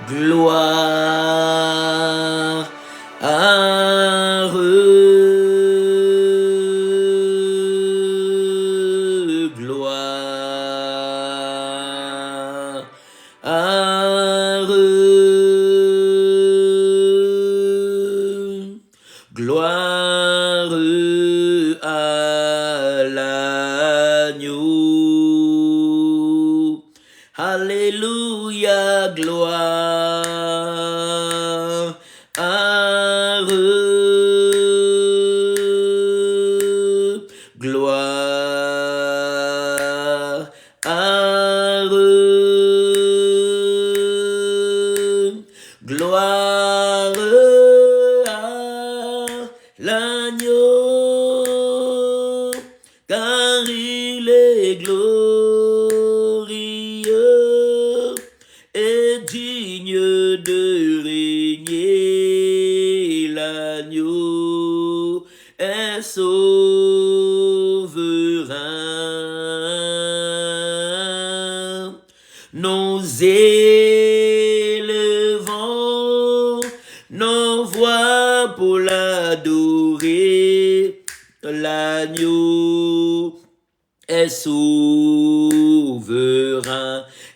gloire, gloire, gloire à l'agneau. Alléluia, gloire, gloire, gloire à l'agneau, car il est glorieux et digne de régner. L'agneau est souverain. Nous élevons nos voix pour l'adorer. L'agneau est souverain,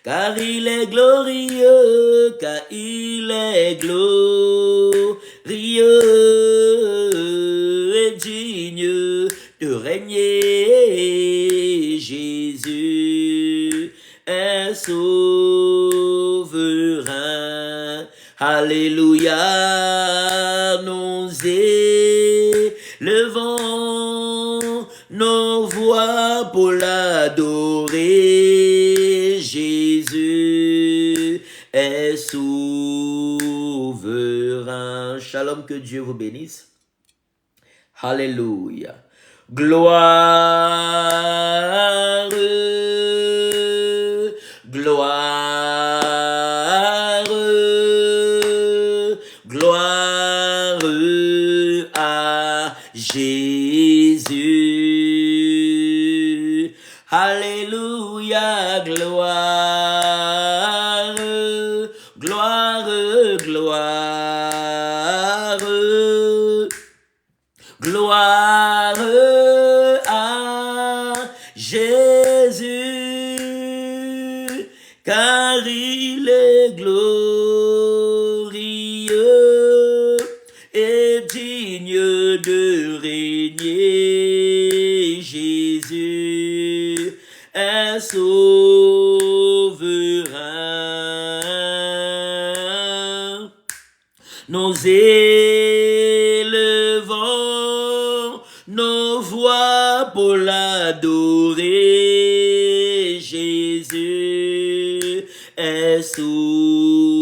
car il est glorieux, car il est glorieux et digne de régner. Jésus est souverain. Alléluia, nous élevons nos voix pour l'adorer. Jésus est souverain. Shalom, que Dieu vous bénisse. Alléluia. Gloire, gloire, gloire à Jésus. Alléluia, gloire, gloire, gloire, gloire à Jésus, car il est glorieux et digne de régner. Jésus est souverain. Nous élevons nos voix pour l'adorer. Jésus est souverain,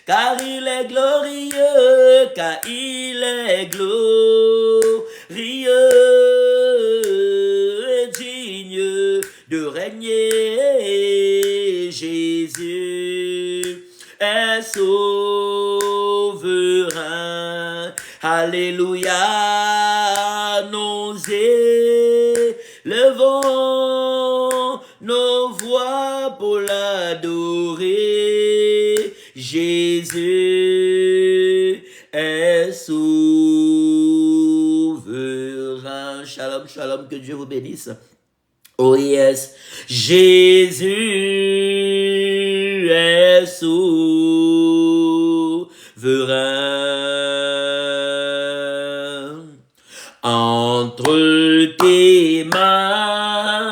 car il est glorieux, car il est glorieux et digne de régner. Jésus est souverain. Alléluia, nous élevons nos voix pour l'adorer. Jésus est souverain. Shalom, shalom, que Dieu vous bénisse. Oh yes, Jésus est souverain. Entre tes mains,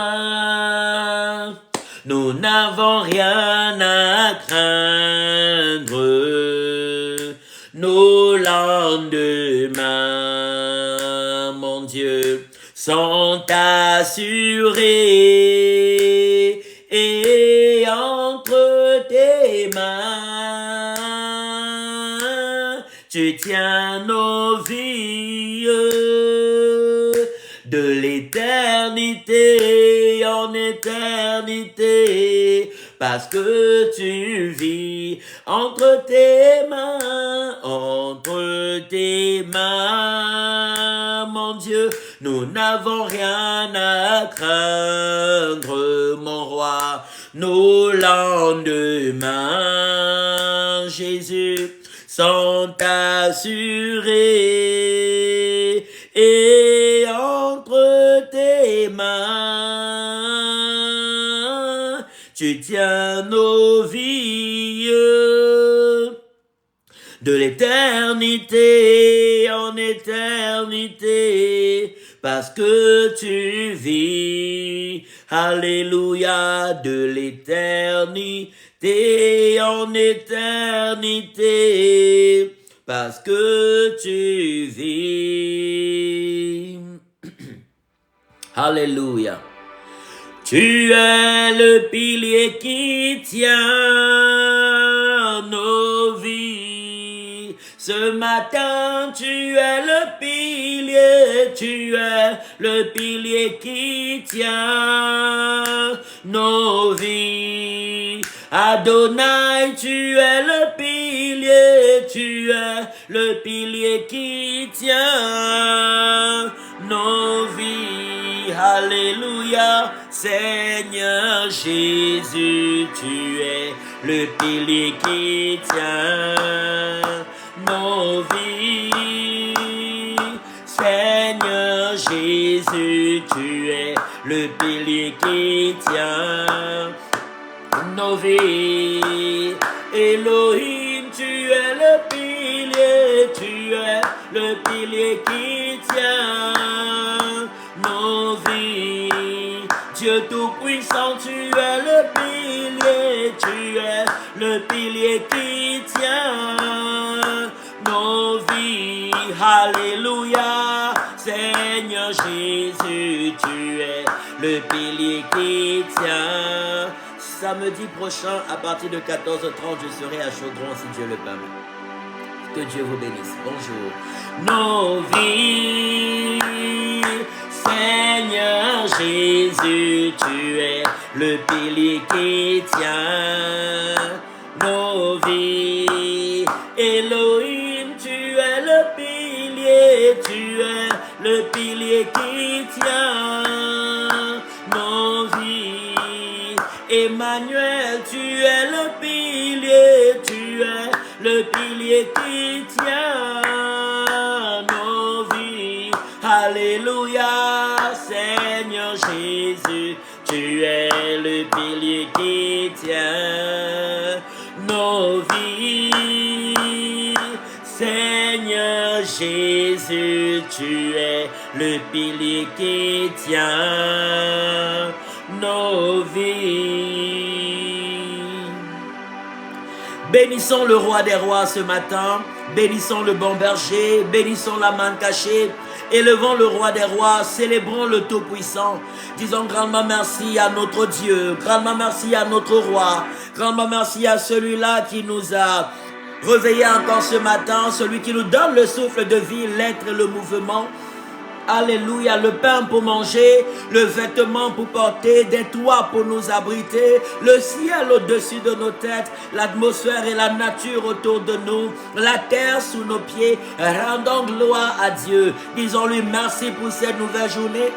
nous n'avons rien à craindre. Nos lendemains, mon Dieu, sont assurés, et entre tes mains, tu tiens nos vies de l'éternité en éternité, parce que tu vis entre tes mains, mon Dieu, nous n'avons rien à craindre, mon roi. nos lendemains, Jésus, sont assurés et entre tes mains, tu tiens nos vies de l'éternité en éternité, parce que tu vis, alléluia, de l'éternité en éternité, parce que tu vis. Alléluia. Tu es le pilier qui tient nos vies. Ce matin, tu es le pilier qui tient nos vies. Adonai, tu es le pilier qui tient nos vies. Alléluia. Seigneur Jésus, tu es le pilier qui tient nos vies. Seigneur Jésus, tu es le pilier qui tient nos vies. Elohim, tu es le pilier qui tient nos vies. Dieu Tout-Puissant, tu es le pilier qui tient nos vies. Alléluia. Seigneur Jésus, tu es le pilier qui tient. Samedi prochain, à partir de 14h30, je serai à Chaudron si Dieu le permet. Que Dieu vous bénisse. Bonjour. Nos vies, Seigneur Jésus, tu es le pilier qui tient nos vies. Elohim, tu es le pilier qui tient nos vies. Emmanuel, tu es le pilier qui tient nos vies. Alléluia, Seigneur Jésus, tu es le pilier qui tient nos vies. Seigneur Jésus, tu es le pilier qui tient nos vies. Bénissons le roi des rois ce matin, bénissons le bon berger, bénissons la manne cachée, élevons le roi des rois, célébrons le Tout-Puissant, disons grandement merci à notre Dieu, grandement merci à notre roi, grandement merci à celui-là qui nous a réveillés encore ce matin, celui qui nous donne le souffle de vie, l'être et le mouvement. Alléluia, le pain pour manger, le vêtement pour porter, des toits pour nous abriter, le ciel au-dessus de nos têtes, l'atmosphère et la nature autour de nous, la terre sous nos pieds. Rendons gloire à Dieu. Disons-lui merci pour cette nouvelle journée.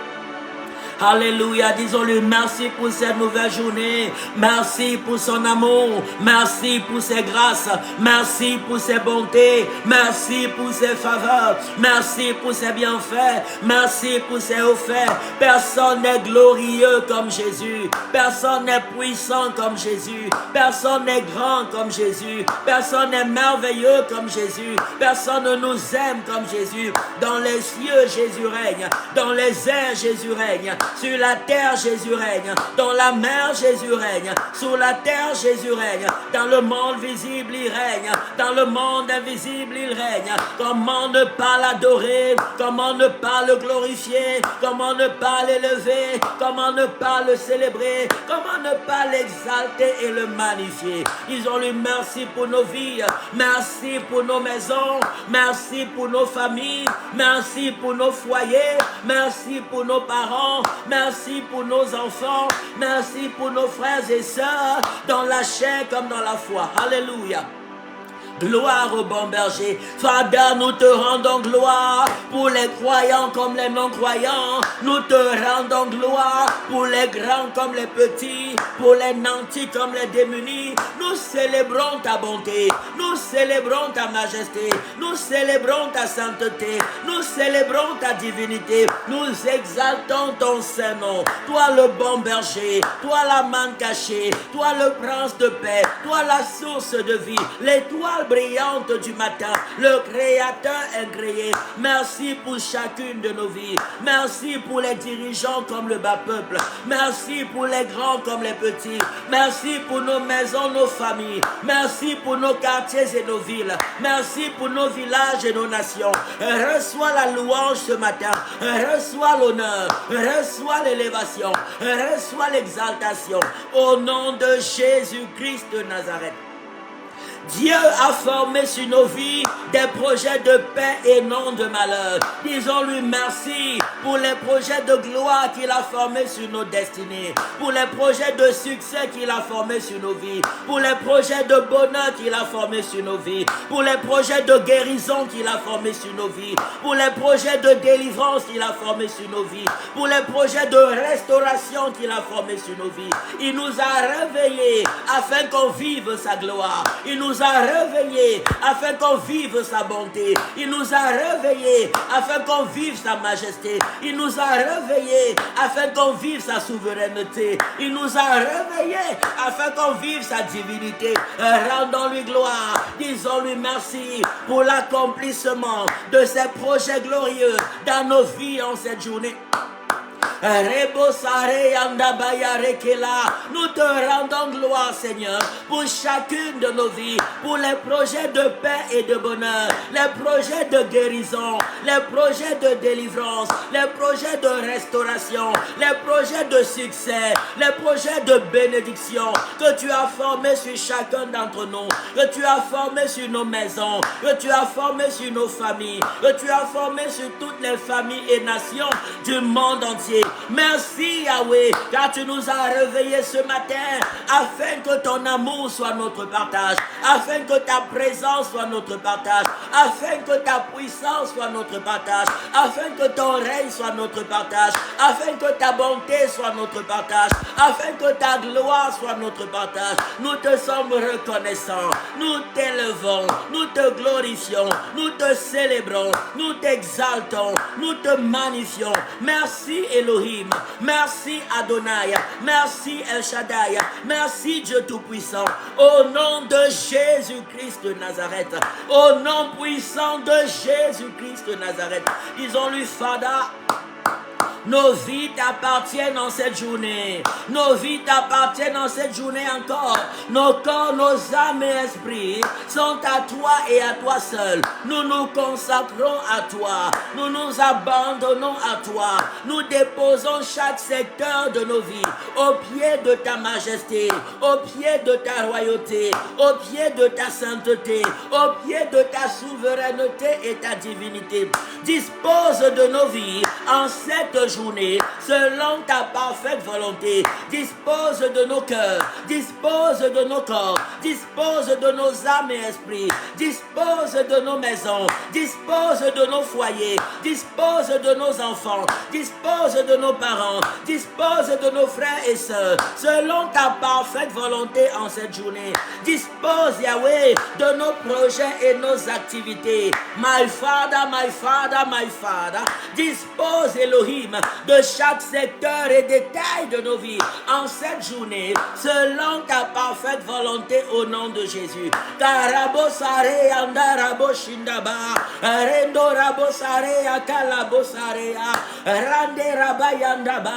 Alléluia, disons-lui merci pour cette nouvelle journée, merci pour son amour, merci pour ses grâces, merci pour ses bontés, merci pour ses faveurs, merci pour ses bienfaits, merci pour ses hauts faits. Personne n'est glorieux comme Jésus, personne n'est puissant comme Jésus, personne n'est grand comme Jésus, personne n'est merveilleux comme Jésus, personne ne nous aime comme Jésus. Dans les cieux, Jésus règne, dans les airs, Jésus règne. Sur la terre, Jésus règne. Dans la mer, Jésus règne. Sur la terre, Jésus règne. Dans le monde visible, il règne. Dans le monde invisible, il règne. Comment ne pas l'adorer? Comment ne pas le glorifier? Comment ne pas l'élever? Comment ne pas le célébrer? Comment ne pas l'exalter et le magnifier? Disons-lui merci pour nos vies. Merci pour nos maisons. Merci pour nos familles. Merci pour nos foyers. Merci pour nos parents. Merci pour nos enfants. Merci pour nos frères et sœurs dans la chair comme dans la foi. Alléluia. Gloire au bon berger. Father, nous te rendons gloire pour les croyants comme les non-croyants. Nous te rendons gloire pour les grands comme les petits, pour les nantis comme les démunis. Nous célébrons ta bonté, nous célébrons ta majesté, nous célébrons ta sainteté, nous célébrons ta divinité, nous exaltons ton saint nom. Toi le bon berger, toi la manne cachée, toi le prince de paix, toi la source de vie, l'étoile brillante du matin, le créateur incréé. Merci pour chacune de nos vies. Merci pour les dirigeants comme le bas peuple. Merci pour les grands comme les petits. Merci pour nos maisons, nos familles. Merci pour nos quartiers et nos villes. Merci pour nos villages et nos nations. Reçois la louange ce matin. Reçois l'honneur. Reçois l'élévation. Reçois l'exaltation. Au nom de Jésus-Christ de Nazareth. Dieu a formé sur nos vies des projets de paix et non de malheur. Disons-lui merci pour les projets de gloire qu'il a formés sur nos destinées, pour les projets de succès qu'il a formés sur nos vies, pour les projets de bonheur qu'il a formés sur nos vies, pour les projets de guérison qu'il a formés sur nos vies, pour les projets de délivrance qu'il a formés sur nos vies, pour les projets de restauration qu'il a formés sur nos vies. Il nous a réveillés afin qu'on vive sa gloire. Il nous a réveillés afin qu'on vive sa bonté. Il nous a réveillés afin qu'on vive sa majesté. Il nous a réveillés afin qu'on vive sa souveraineté. Il nous a réveillés afin qu'on vive sa divinité. Rendons-lui gloire. Disons-lui merci pour l'accomplissement de ces projets glorieux dans nos vies en cette journée. Nous te rendons gloire, Seigneur, pour chacune de nos vies, pour les projets de paix et de bonheur, les projets de guérison, les projets de délivrance, les projets de restauration, les projets de succès, les projets de bénédiction que tu as formés sur chacun d'entre nous, que tu as formés sur nos maisons, que tu as formés sur nos familles, que tu as formés sur toutes les familles et nations du monde entier. Merci Yahweh, car tu nous as réveillés ce matin afin que ton amour soit notre partage, afin que ta présence soit notre partage, afin que ta puissance soit notre partage, afin que ton règne soit notre partage, afin que ta bonté soit notre partage, afin que ta gloire soit notre partage. Nous te sommes reconnaissants, nous t'élevons, nous te glorifions, nous te célébrons, nous t'exaltons, nous te magnifions. Merci Elohim. Merci Adonai, merci El Shaddai, merci Dieu Tout-Puissant. Au nom de Jésus-Christ de Nazareth, au nom puissant de Jésus-Christ de Nazareth, disons-lui Fada. Nos vies t'appartiennent en cette journée. Nos vies t'appartiennent en cette journée encore. Nos corps, nos âmes et esprits sont à toi et à toi seul. Nous nous consacrons à toi. Nous nous abandonnons à toi. Nous déposons chaque secteur de nos vies au pied de ta majesté, au pied de ta royauté, au pied de ta sainteté, au pied de ta souveraineté et ta divinité. Dispose de nos vies en cette journée selon ta parfaite volonté. Dispose de nos cœurs, dispose de nos corps, dispose de nos âmes et esprits, dispose de nos maisons, dispose de nos foyers, dispose de nos enfants, dispose de nos parents, dispose de nos frères et sœurs selon ta parfaite volonté en cette journée. Dispose Yahweh de nos projets et nos activités. My Father, my Father, my Father. Dispose Elohim de chaque secteur et détail de nos vies en cette journée selon ta parfaite volonté au nom de Jésus. Karabo sare andarabo shindaba rendo rabo sare akalabo sare rande rabayandaba.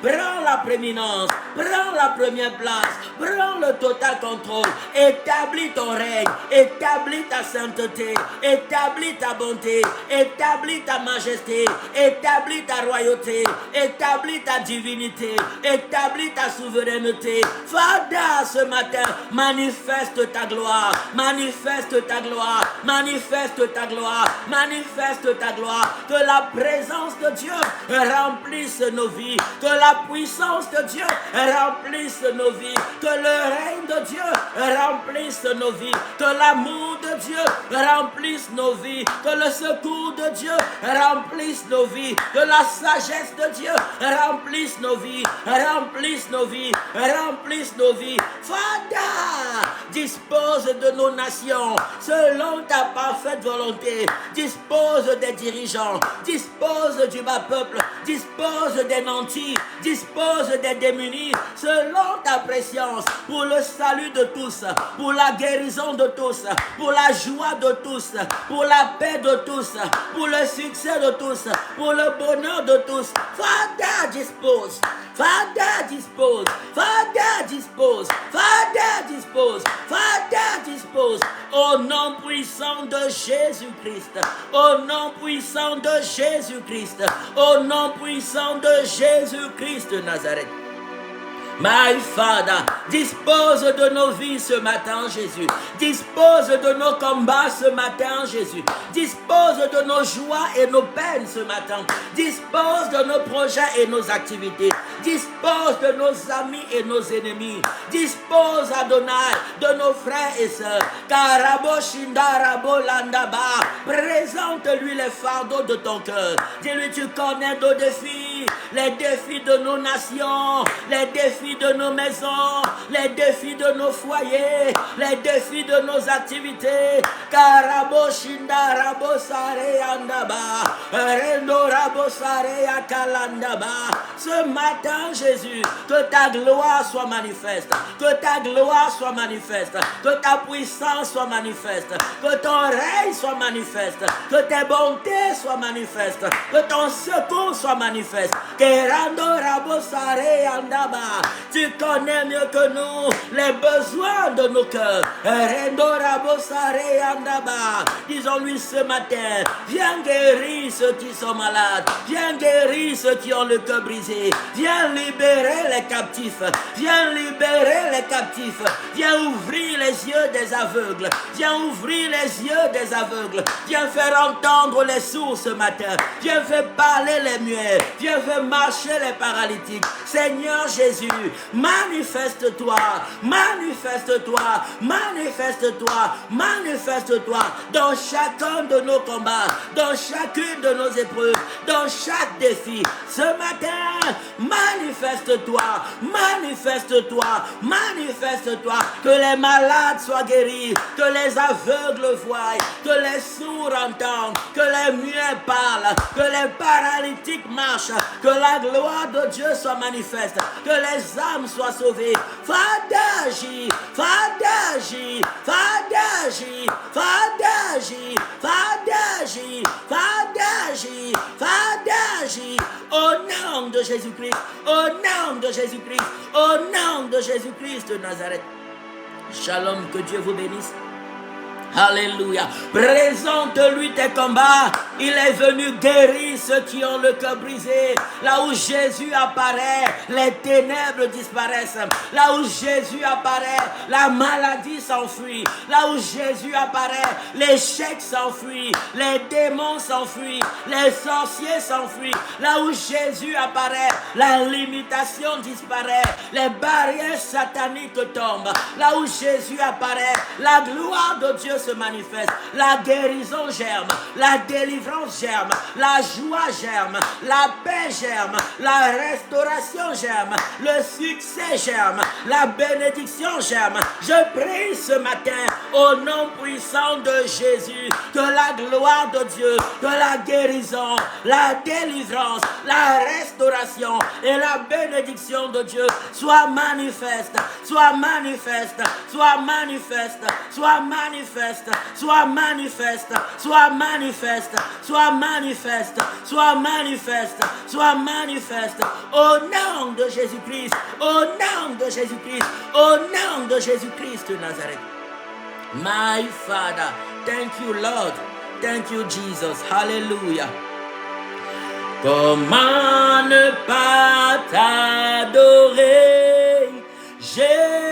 Prends la prééminence, prends la première place, prends le total contrôle. Établis ton règne, établis ta sainteté, établis ta bonté, établis ta majesté, établis ta royauté, établis ta divinité, établis ta souveraineté. Fada, ce matin, manifeste ta gloire, manifeste ta gloire, manifeste ta gloire, manifeste ta gloire. Que la présence de Dieu remplisse nos vies, que la puissance de Dieu remplisse nos vies, que le règne de Dieu remplisse nos vies, que l'amour de Dieu remplisse nos vies, que le secours de Dieu remplisse nos vies, que la sagesse de Dieu remplisse nos vies, remplisse nos vies, remplisse nos vies. Father, dispose de nos nations selon ta parfaite volonté, dispose des dirigeants, dispose du bas peuple, dispose des nantis, dispose des démunis selon ta préscience, pour le salut de tous, pour la guérison de tous, pour la joie de tous, pour la paix de tous, pour le succès de tous, pour le bonheur de tous. Father, dispose, Father, dispose, Father, dispose, Father, dispose, Father, dispose, au nom puissant de Jésus-Christ, au nom puissant de Jésus-Christ, au nom puissant de Jésus-Christ de Nazareth. My Father, dispose de nos vies ce matin, Jésus. Dispose de nos combats ce matin, Jésus. Dispose de nos joies et nos peines ce matin. Dispose de nos projets et nos activités. Dispose de nos amis et nos ennemis. Dispose, Adonai, de nos frères et sœurs. Karabo Shindarabo Landaba. Présente-lui les fardeaux de ton cœur. Dis-lui, tu connais nos défis, les défis de nos nations, les défis de nos maisons, les défis de nos foyers, les défis de nos activités. Karabo Shindarabo Sare Andaba. Rendo Rabo Sare Akalandaba. Ce matin, Jésus, que ta gloire soit manifeste, que ta gloire soit manifeste, que ta puissance soit manifeste, que ton règne soit manifeste, que tes bontés soient manifestes, que ton secours soit manifeste. Kerando Rabo Sare Andaba. Tu connais mieux que nous les besoins de nos cœurs. Rendo Rabo Sare Andaba. Disons-lui ce matin, viens guérir ceux qui sont malades, viens guérir ceux qui ont le cœur brisé, viens libérer les captifs, viens libérer les captifs, viens ouvrir les yeux des aveugles, viens ouvrir les yeux des aveugles, viens faire entendre les sourds ce matin, viens faire parler les muets, viens faire marcher les paralytiques. Seigneur Jésus, manifeste-toi, manifeste-toi, manifeste-toi, manifeste-toi dans chacun de nos combats, dans chacune de nos épreuves, dans chaque défi. Ce matin, manifeste-toi, manifeste-toi, manifeste-toi, que les malades soient guéris, que les aveugles voient, que les sourds entendent, que les muets parlent, que les paralytiques marchent, que la gloire de Dieu soit manifeste, que les âmes soient sauvées. Father agis, Father agis, Father agis, Father agis, Father agis, Father agis, Father agis, au nom de Jésus-Christ, au nom de Jésus-Christ, au nom de Jésus-Christ de Nazareth. Shalom, que Dieu vous bénisse. Alléluia. Présente-lui tes combats. Il est venu guérir ceux qui ont le cœur brisé. Là où Jésus apparaît, les ténèbres disparaissent. Là où Jésus apparaît, la maladie s'enfuit. Là où Jésus apparaît, l'échec s'enfuit. Les démons s'enfuient. Les sorciers s'enfuient. Là où Jésus apparaît, la limitation disparaît. Les barrières sataniques tombent. Là où Jésus apparaît, la gloire de Dieu se manifeste, la guérison germe, la délivrance germe, la joie germe, la paix germe, la restauration germe, le succès germe, la bénédiction germe. Je prie ce matin au nom puissant de Jésus que la gloire de Dieu, que la guérison, la délivrance, la restauration et la bénédiction de Dieu soient manifestes, soient manifestes, soient manifestes, soient manifestes, soit manifeste, soit manifeste, soit manifeste, soit manifeste, soit manifeste, au nom de Jésus-Christ, au nom de Jésus-Christ, au nom de Jésus-Christ de Nazareth. My Father, thank you Lord, thank you Jesus, hallelujah. Comment ne pas t'adorer, Jésus?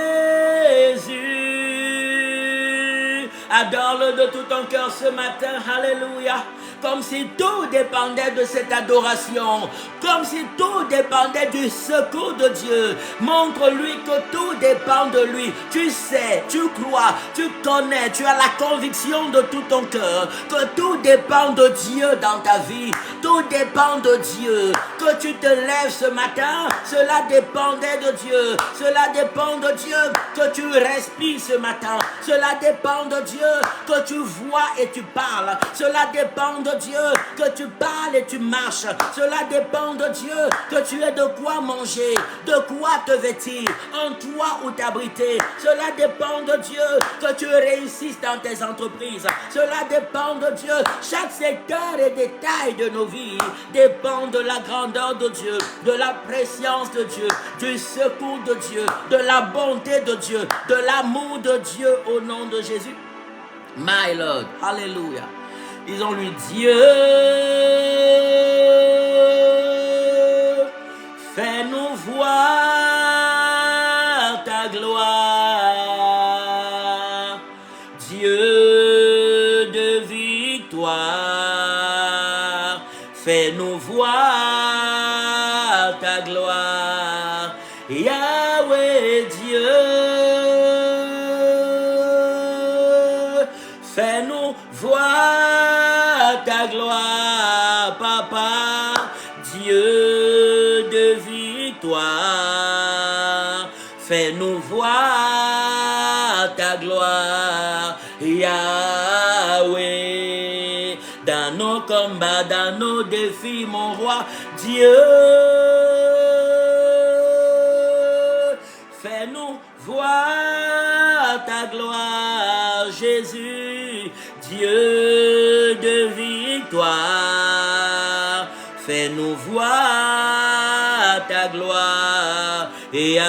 Adore-le de tout ton cœur ce matin, alléluia. comme si tout dépendait de cette adoration, comme si tout dépendait du secours de Dieu. Montre-lui que tout dépend de lui. Tu sais, tu crois, tu connais, tu as la conviction de tout ton cœur que tout dépend de Dieu dans ta vie. Tout dépend de Dieu. Que tu te lèves ce matin, cela dépendait de Dieu. Cela dépend de Dieu que tu respires ce matin. Cela dépend de Dieu que tu vois et tu parles. Cela dépend de Dieu que tu parles et tu marches. Cela dépend de Dieu que tu aies de quoi manger, de quoi te vêtir, en toi ou t'abriter. Cela dépend de Dieu que tu réussisses dans tes entreprises. Cela dépend de Dieu. Chaque secteur et détail de nos vies dépend de la grandeur de Dieu, de la préscience de Dieu, du secours de Dieu, de la bonté de Dieu, de l'amour de Dieu au nom de Jésus. My Lord, Alléluia. Disons-lui, Dieu, fais-nous voir ta gloire. Dieu de victoire, fais-nous voir ta gloire. Yahweh Dieu, fais-nous voir ta gloire, Papa, Dieu de victoire. Fais-nous voir ta gloire, Yahweh. Dans nos combats, dans nos défis, mon roi, Dieu. Fais-nous voir ta gloire, Jésus, Dieu de victoire. Fais-nous voir ta gloire, Yahweh.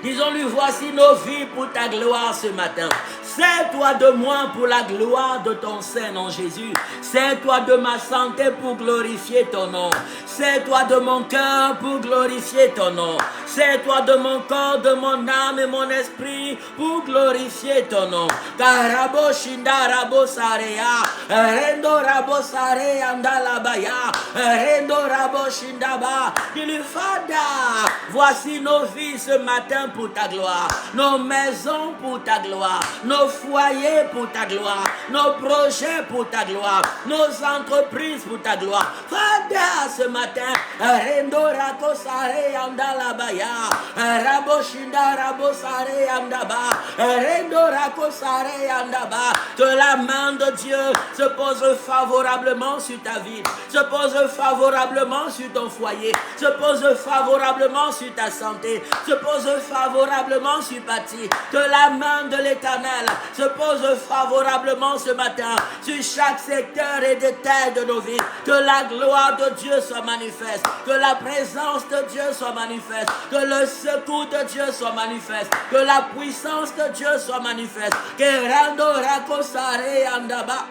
Disons-lui, voici nos vies pour ta gloire ce matin. Sers-toi de moi pour la gloire de ton Saint-Nom Jésus. Sers-toi de ma santé pour glorifier ton nom. Sers-toi de mon cœur pour glorifier ton nom. Sers-toi de mon corps, de mon âme et mon esprit pour glorifier ton nom. Karabo shinda rabo sarea, rendo rabo sare andalabaya, rendo rabo shindaba. Dis-lui, Fada, voici nos vies ce matin pour ta gloire, nos maisons pour ta gloire, nos foyers pour ta gloire, nos projets pour ta gloire, nos entreprises pour ta gloire. Fada, ce matin, rendo rako sare andalabaya, rabo shinda rabo sare andaba, rendo rako sare andaba. Que la main de Dieu se pose favorablement sur ta vie, se pose favorablement sur ton foyer, se pose favorablement sur ta santé, se pose favorablement sur Patty. Que la main de l'Éternel se pose favorablement ce matin sur chaque secteur et détail de nos vies. Que la gloire de Dieu soit manifeste, que la présence de Dieu soit manifeste, que le secours de Dieu soit manifeste, que la puissance de Dieu soit manifeste. Que rando rakosare andaba.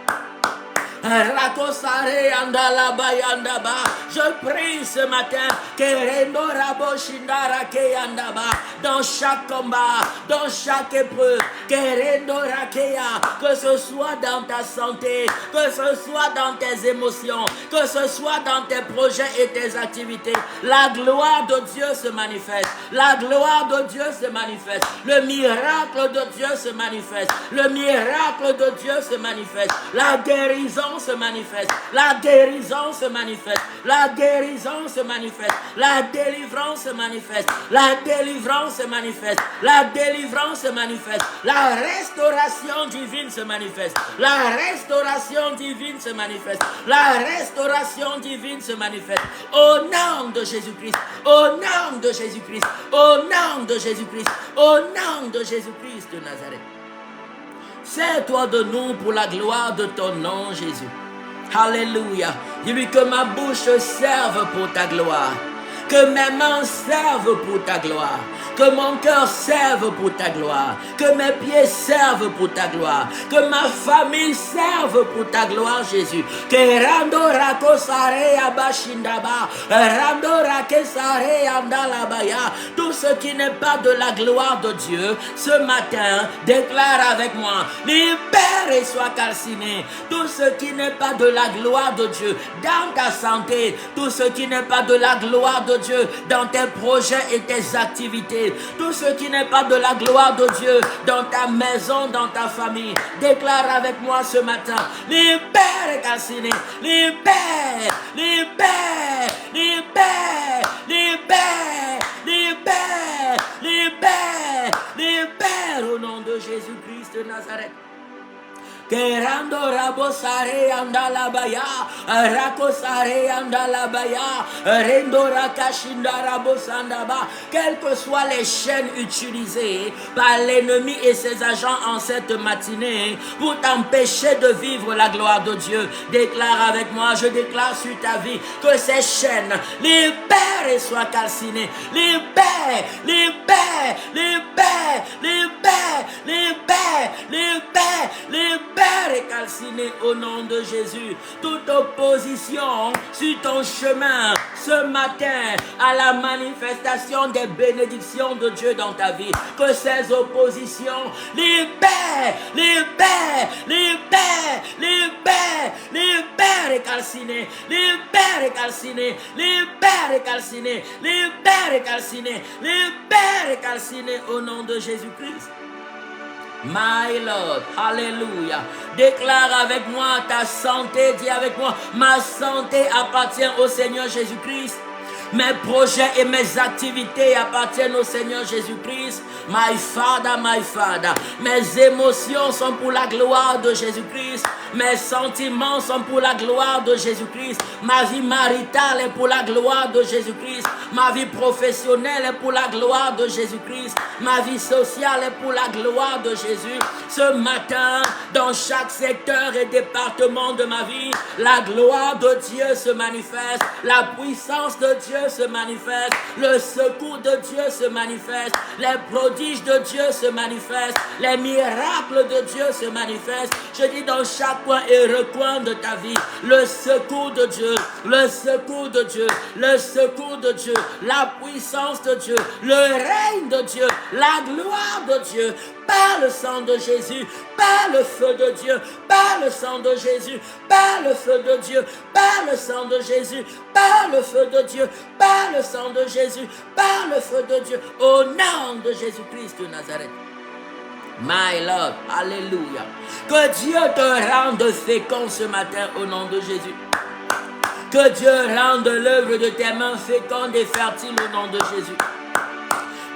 Rakosare andalaba yandaba. Je prie ce matin que rendo rabo shindara ke yandaba. Dans chaque combat, dans chaque épreuve, que rendo rakeya, que ce soit dans ta santé, que ce soit dans tes émotions, que ce soit dans tes projets et tes activités, la gloire de Dieu se manifeste. La gloire de Dieu se manifeste. Le miracle de Dieu se manifeste. Le miracle de Dieu se manifeste. La guérison se manifeste. La guérison se manifeste. La guérison se manifeste. La délivrance se manifeste. La délivrance se manifeste. La délivrance se manifeste. La restauration divine se manifeste. La restauration divine se manifeste. La restauration divine se manifeste. Au nom de Jésus-Christ. Au nom de Jésus-Christ. Au nom de Jésus-Christ. Au nom de Jésus-Christ de Nazareth. Sers-toi de nous pour la gloire de ton nom, Jésus. Alléluia. Dis-lui que ma bouche serve pour ta gloire. Que mes mains servent pour ta gloire. Que mon cœur serve pour ta gloire. Que mes pieds servent pour ta gloire. Que ma famille serve pour ta gloire, Jésus. Que rando rakosare abashindaba. Rando rakesare andalabaya. Tout ce qui n'est pas de la gloire de Dieu, ce matin, déclare avec moi, libère et sois calciné. Tout ce qui n'est pas de la gloire de Dieu dans ta santé, tout ce qui n'est pas de la gloire de Dieu dans tes projets et tes activités, tout ce qui n'est pas de la gloire de Dieu dans ta maison, dans ta famille, déclare avec moi ce matin, libère et calciné, libère, libère, libère, libère, libère, libère, libère au nom de Jésus-Christ de Nazareth. Kerando rabosare andalabaya, rakosare andalabaya, rendo rakashinda rabosandaba. Quelles que soient les chaînes utilisées par l'ennemi et ses agents en cette matinée pour t'empêcher de vivre la gloire de Dieu, déclare avec moi, je déclare sur ta vie que ces chaînes libèrent et soient calcinées. Libère, libère, libère, libère, libère, libère, libère. Père est calciné au nom de Jésus. Toute opposition sur ton chemin ce matin à la manifestation des bénédictions de Dieu dans ta vie. Que ces oppositions libèrent, libèrent, libèrent, libèrent, libèrent et calciné, libèrent et calciné, libèrent et calciné, libèrent et calciné, libèrent et calciné au nom de Jésus-Christ. My Lord, Alléluia. Déclare avec moi ta santé, dis avec moi, ma santé appartient au Seigneur Jésus-Christ. Mes projets et mes activités appartiennent au Seigneur Jésus-Christ. My Father, my Father. Mes émotions sont pour la gloire de Jésus-Christ. Mes sentiments sont pour la gloire de Jésus-Christ. Ma vie maritale est pour la gloire de Jésus-Christ. Ma vie professionnelle est pour la gloire de Jésus-Christ. Ma vie sociale est pour la gloire de Jésus. Ce matin, dans chaque secteur et département de ma vie, la gloire de Dieu se manifeste. La puissance de Dieu se manifeste, le secours de Dieu se manifeste, les prodiges de Dieu se manifestent, les miracles de Dieu se manifestent. Je dis dans chaque coin et recoin de ta vie, le secours de Dieu, le secours de Dieu, le secours de Dieu, la puissance de Dieu, le règne de Dieu, la gloire de Dieu, par le sang de Jésus, par le feu de Dieu, par le sang de Jésus, par le feu de Dieu, par le sang de Jésus, par le feu de Dieu, par le sang de Jésus, par le feu de Dieu, au nom de Jésus-Christ de Nazareth. My Lord, Alléluia. Que Dieu te rende fécond ce matin au nom de Jésus. Que Dieu rende l'œuvre de tes mains féconde et fertile au nom de Jésus.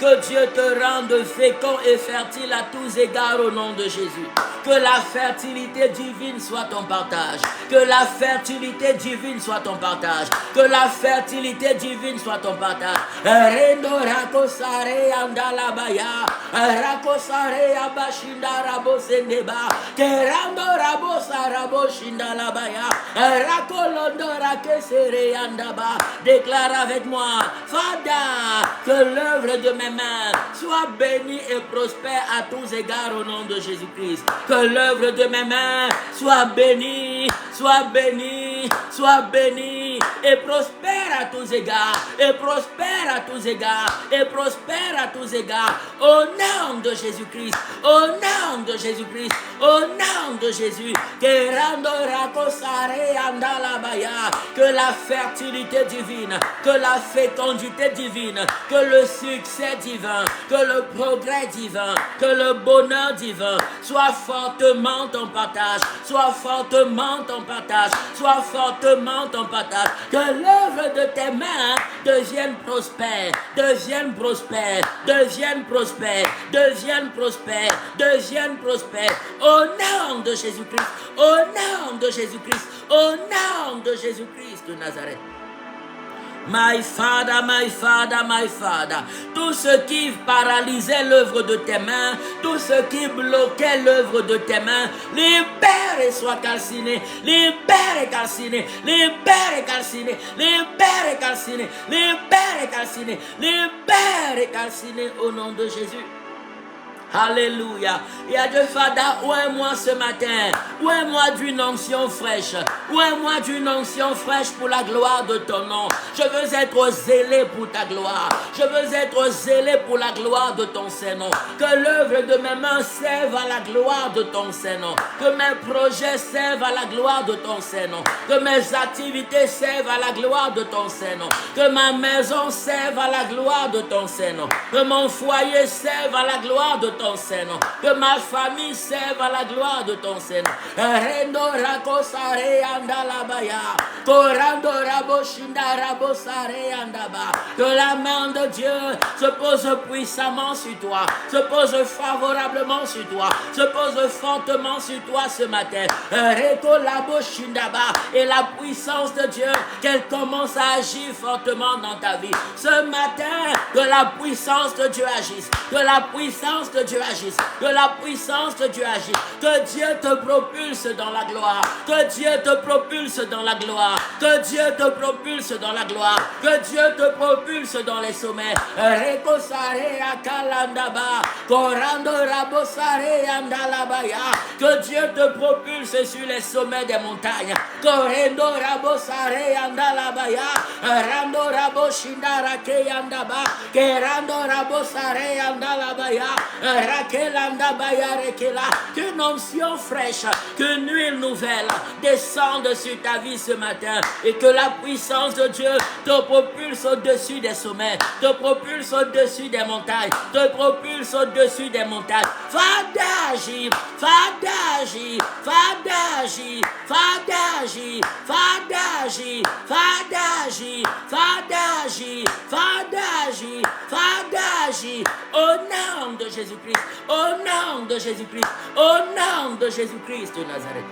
Que Dieu te rende fécond et fertile à tous égards au nom de Jésus. Que la fertilité divine soit ton partage. Que la fertilité divine soit ton partage. Que la fertilité divine soit ton partage. Rendo rakosare andalabaya. Rakosare abashinda rabosendeba. Kerando rabosa raboshindalabaya. Rakolondo rakesere andaba. Déclare avec moi, Fada, que l'œuvre de mes mains soit bénie et prospère à tous égards au nom de Jésus-Christ. Que l'œuvre de mes mains soit bénie, soit bénie, soit bénie et prospère à tous égards, et prospère à tous égards, et prospère à tous égards, au nom de Jésus-Christ, au nom de Jésus-Christ, au nom de Jésus. Que la fertilité divine, que la fécondité divine, que le succès divin, que le progrès divin, que le bonheur divin soit fortement ton partage, soit fortement ton partage, soit fortement ton partage. Que l'œuvre de tes mains devienne prospère, devienne prospère, devienne prospère, devienne prospère, devienne prospère. Au nom de Jésus-Christ, au nom de Jésus-Christ, au nom de Jésus-Christ de Nazareth. My Father, my Father, my Father. Tout ce qui paralysait l'œuvre de tes mains, tout ce qui bloquait l'œuvre de tes mains, libère et sois calciné, libère et calciné, libère et calciné, libère et calciné, libère et calciné, libère et calciné au nom de Jésus. Alléluia. Il y a Dieu Fada, ouais-moi ce matin. Ouais-moi d'une onction fraîche. Ouais-moi d'une onction fraîche pour la gloire de ton nom. Je veux être zélé pour ta gloire. Je veux être zélé pour la gloire de ton Saint-Nom. Que l'œuvre de mes mains serve à la gloire de ton Saint-Nom. Que mes projets servent à la gloire de ton Saint-Nom. Que mes activités servent à la gloire de ton Saint-Nom. Que ma maison serve à la gloire de ton Saint-Nom. Que mon foyer serve à la gloire de ton Saint-Nom. Que ma famille serve à la gloire de ton Saint-Nom. Rendo rakosare andalabaya. Korando raboshinda rabosare andaba. Que la main de Dieu se pose puissamment sur toi. Se pose favorablement sur toi. Se pose fortement sur toi ce matin. Reko laboshindaba. Et la puissance de Dieu, qu'elle commence à agir fortement dans ta vie. Ce matin, que la puissance de Dieu agisse. Que la puissance de Dieu agisse. Que la puissance de Dieu agisse. Que Dieu te propulse dans la gloire. Que Dieu te propulse dans la gloire. Que Dieu te propulse dans la gloire. Que Dieu te propulse dans les sommets. Rekosare akalandaba. Korando rabosare andalabaya. Que Dieu te propulse sur les sommets des montagnes. Korendo rabosare andalabaya. Rando raboshinda rake andaba. Kerando rabosare andalabaya. Rakelanda bayarekela. Qu'une onction fraîche, qu'une huile nouvelle descende sur ta vie ce matin et que la puissance de Dieu te propulse au-dessus des sommets, te propulse au-dessus des montagnes, te propulse au-dessus des montagnes. Fadagi, Fadagi, Fadagi, Fadagi, Fadagi, Fadagi, Fadagi, Fadagi, Fadagi, au nom de Jésus-Christ, au nom de Jésus-Christ, au nom de Jésus-Christ de Nazareth.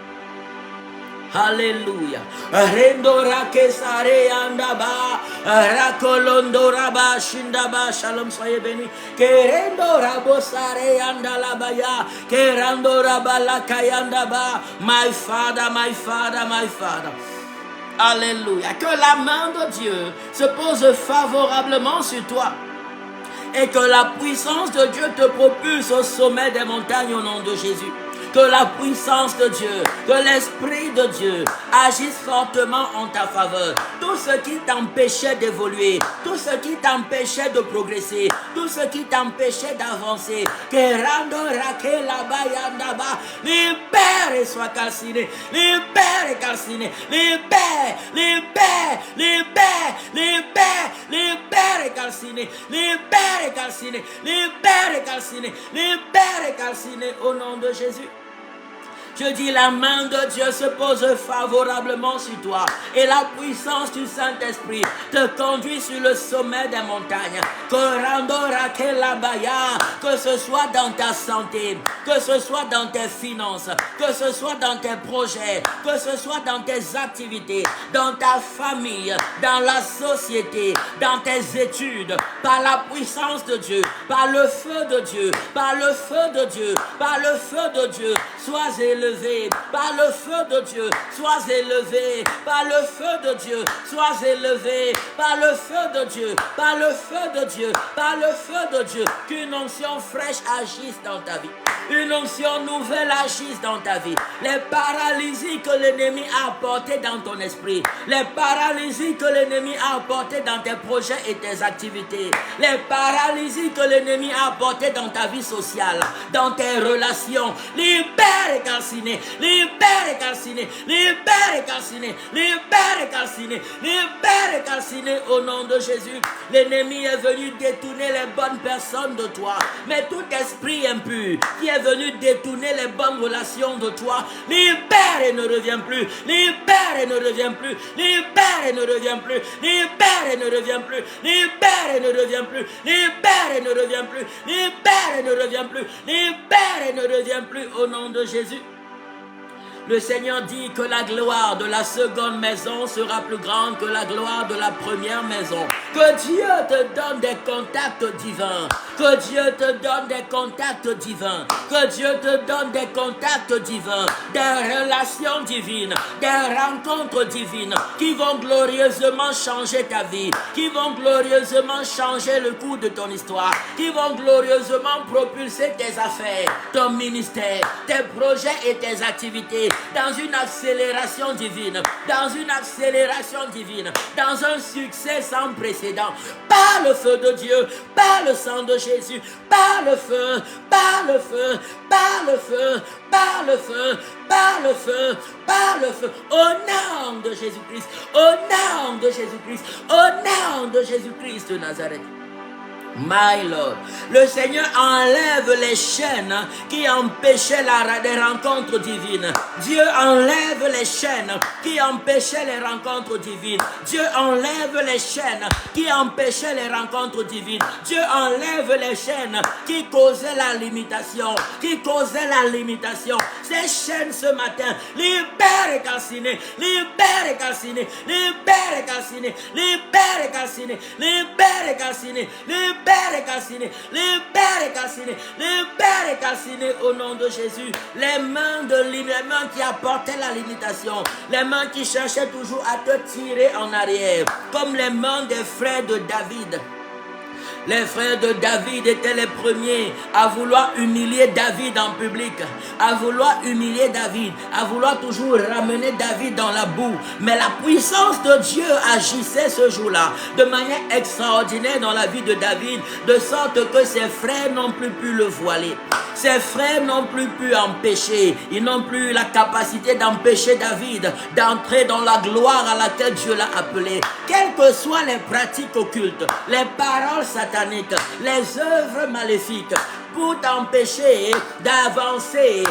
Alléluia. Rendora kesare andaba, rakolondora ba shindaba. Shalom, soyez bénis. Kerendora bosare andalabaya, kerandora balakayandaba. My Father, my Father, my Father. Alléluia. Que la main de Dieu se pose favorablement sur toi. Et que la puissance de Dieu te propulse au sommet des montagnes au nom de Jésus. Que la puissance de Dieu, que l'Esprit de Dieu agisse fortement en ta faveur. Tout ce qui t'empêchait d'évoluer, tout ce qui t'empêchait de progresser, tout ce qui t'empêchait d'avancer, libère et sois calciné, libère et calciné, libère, libère, libère, libère, libère et calciné, libère et calciné, libère et calciné, libère et calciné au nom de Jésus. Je dis, la main de Dieu se pose favorablement sur toi. Et la puissance du Saint-Esprit te conduit sur le sommet des montagnes. Que ce soit dans ta santé, que ce soit dans tes finances, que ce soit dans tes projets, que ce soit dans tes activités, dans ta famille, dans la société, dans tes études, par la puissance de Dieu, par le feu de Dieu, par le feu de Dieu, par le feu de Dieu, sois élevé. Par le feu de Dieu, sois élevé. Par le feu de Dieu, sois élevé. Par le feu de Dieu, par le feu de Dieu, par le feu de Dieu. Qu'une onction fraîche agisse dans ta vie. Une onction nouvelle agisse dans ta vie. Les paralysies que l'ennemi a apportées dans ton esprit, les paralysies que l'ennemi a apportées dans tes projets et tes activités, les paralysies que l'ennemi a apportées dans ta vie sociale, dans tes relations, libère et calciné, libère et calciné, libère et calciné, libère et calciné, libère et calciné au nom de Jésus. L'ennemi est venu détourner les bonnes personnes de toi, mais tout esprit impur qui est venu détourner les bonnes relations de toi, libère et ne revient plus, libère et ne revient plus, libère et ne revient plus, libère et ne revient plus, libère et ne revient plus, libère et ne revient plus, libère et ne revient plus, libère et ne revient plus au nom de Jésus. Le Seigneur dit que la gloire de la seconde maison sera plus grande que la gloire de la première maison. Que Dieu te donne des contacts divins. Que Dieu te donne des contacts divins. Que Dieu te donne des contacts divins. Des relations divines. Des rencontres divines qui vont glorieusement changer ta vie. Qui vont glorieusement changer le cours de ton histoire. Qui vont glorieusement propulser tes affaires, ton ministère, tes projets et tes activités dans une accélération divine, dans une accélération divine, dans un succès sans précédent, par le feu de Dieu, par le sang de Jésus, par le feu, par le feu, par le feu, par le feu, par le feu, par le feu, au nom de Jésus-Christ, au nom de Jésus-Christ, au nom de Jésus-Christ de Nazareth. My Lord, le Seigneur enlève les chaînes qui empêchaient des rencontres divines. Dieu enlève les chaînes qui empêchaient les rencontres divines. Dieu enlève les chaînes qui empêchaient les rencontres divines. Dieu enlève les chaînes qui causaient la limitation, qui causaient la limitation. Ces chaînes ce matin, libère et calciner, libère et calciner, libère et calciner, libère et calciner, libère et calciner, libère et calciner, libère et calciner, libère et calciner au nom de Jésus. Les mains qui apportaient la limitation, les mains qui cherchaient toujours à te tirer en arrière, comme les mains des frères de David. Les frères de David étaient les premiers à vouloir humilier David en public, à vouloir humilier David, à vouloir toujours ramener David dans la boue. Mais la puissance de Dieu agissait ce jour-là de manière extraordinaire dans la vie de David, de sorte que ses frères n'ont plus pu le voiler. Ses frères n'ont plus pu empêcher, ils n'ont plus la capacité d'empêcher David d'entrer dans la gloire à laquelle Dieu l'a appelé. Quelles que soient les pratiques occultes, les paroles sataniques, les œuvres maléfiques, pour t'empêcher d'avancer,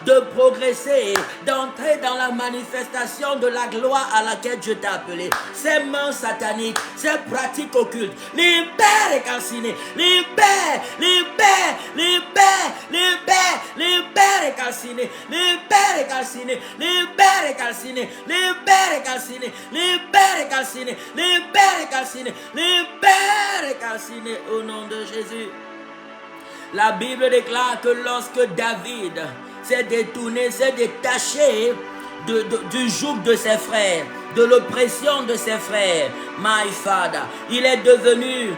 de progresser, d'entrer dans la manifestation de la gloire à laquelle Dieu t'a appelé. Ces mains sataniques, ces pratiques occultes, libère et calciner, libère, libère, libère, libère, libère et calciner, libère et calciner, libère et calciner, libère et calciner, libère et calciner, libère et calciner, libère et calciner au nom de Jésus. La Bible déclare que lorsque David s'est détourné, s'est détaché du joug de ses frères, de l'oppression de ses frères, my father, il est devenu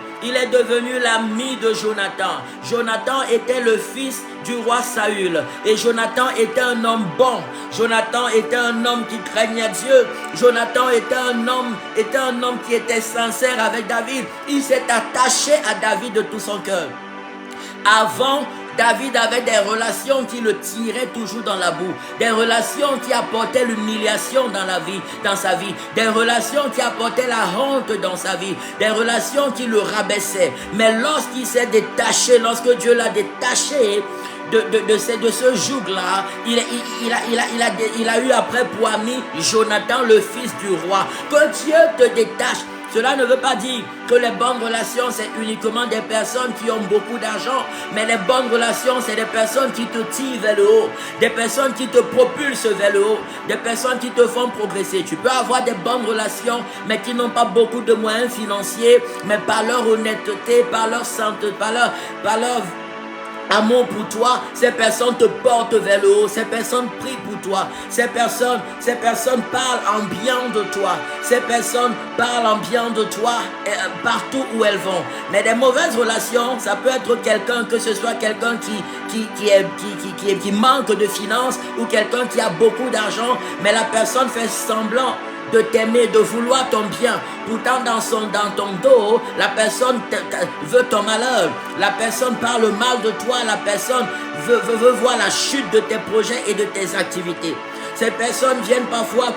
l'ami de Jonathan. Jonathan était le fils du roi Saül et Jonathan était un homme bon. Jonathan était un homme qui craignait Dieu. Jonathan était un homme qui était sincère avec David. Il s'est attaché à David de tout son cœur. Avant, David avait des relations qui le tiraient toujours dans la boue, des relations qui apportaient l'humiliation dans sa vie, des relations qui apportaient la honte dans sa vie, des relations qui le rabaissaient. Mais lorsqu'il s'est détaché, lorsque Dieu l'a détaché de ce joug-là, il a eu après pour ami Jonathan, le fils du roi. Que Dieu te détache. Cela ne veut pas dire que les bonnes relations, c'est uniquement des personnes qui ont beaucoup d'argent. Mais les bonnes relations, c'est des personnes qui te tirent vers le haut. Des personnes qui te propulsent vers le haut. Des personnes qui te font progresser. Tu peux avoir des bonnes relations, mais qui n'ont pas beaucoup de moyens financiers. Mais par leur honnêteté, par leur santé, par leur amour pour toi, ces personnes te portent vers le haut, ces personnes prient pour toi, ces personnes parlent en bien de toi, ces personnes parlent en bien de toi partout où elles vont. Mais des mauvaises relations, ça peut être quelqu'un, que ce soit quelqu'un qui manque de finances ou quelqu'un qui a beaucoup d'argent, mais la personne fait semblant de t'aimer, de vouloir ton bien. Pourtant dans ton dos, la personne veut ton malheur. La personne parle mal de toi. La personne veut voir la chute de tes projets et de tes activités. Ces personnes viennent parfois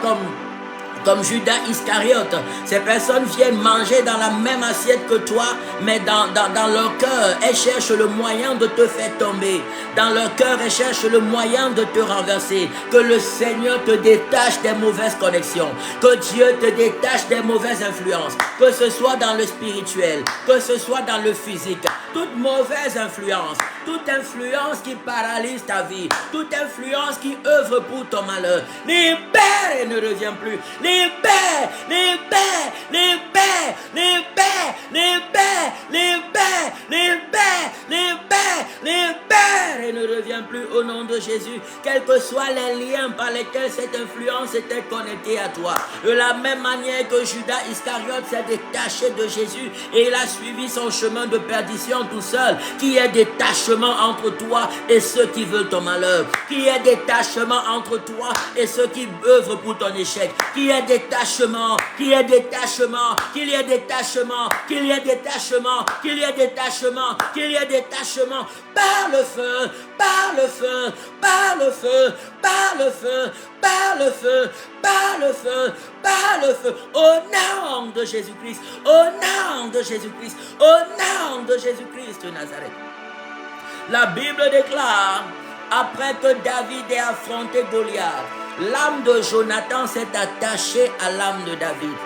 Comme Judas Iscariote, ces personnes viennent manger dans la même assiette que toi, mais dans leur cœur, elles cherchent le moyen de te faire tomber. Dans leur cœur, elles cherchent le moyen de te renverser. Que le Seigneur te détache des mauvaises connexions. Que Dieu te détache des mauvaises influences. Que ce soit dans le spirituel, que ce soit dans le physique. Toute mauvaise influence, toute influence qui paralyse ta vie, toute influence qui œuvre pour ton malheur, libère et ne reviens plus. Libère, libère, libère, libère, libère, libère, libère, libère, libère et ne reviens plus au nom de Jésus. Quels que soient les liens par lesquels cette influence était connectée à toi. De la même manière que Judas Iscariote s'est détaché de Jésus et il a suivi son chemin de perdition tout seul. Qu'il y ait détachement entre toi et ceux qui veulent ton malheur. Qu'il y ait détachement entre toi et ceux qui œuvrent pour ton échec. Qu'il y ait détachement, qu'il y ait détachement, qu'il y ait détachement, qu'il y ait détachement, qu'il y ait détachement, qu'il y ait détachement. Par le feu, par le feu, par le feu, par le feu, par le feu, par le feu, par le feu, au nom de Jésus-Christ, au nom de Jésus-Christ, au nom de Jésus-Christ de Nazareth. La Bible déclare, après que David ait affronté Goliath, l'âme de Jonathan s'est attachée à l'âme de David.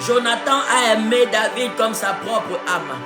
Jonathan a aimé David comme sa propre âme.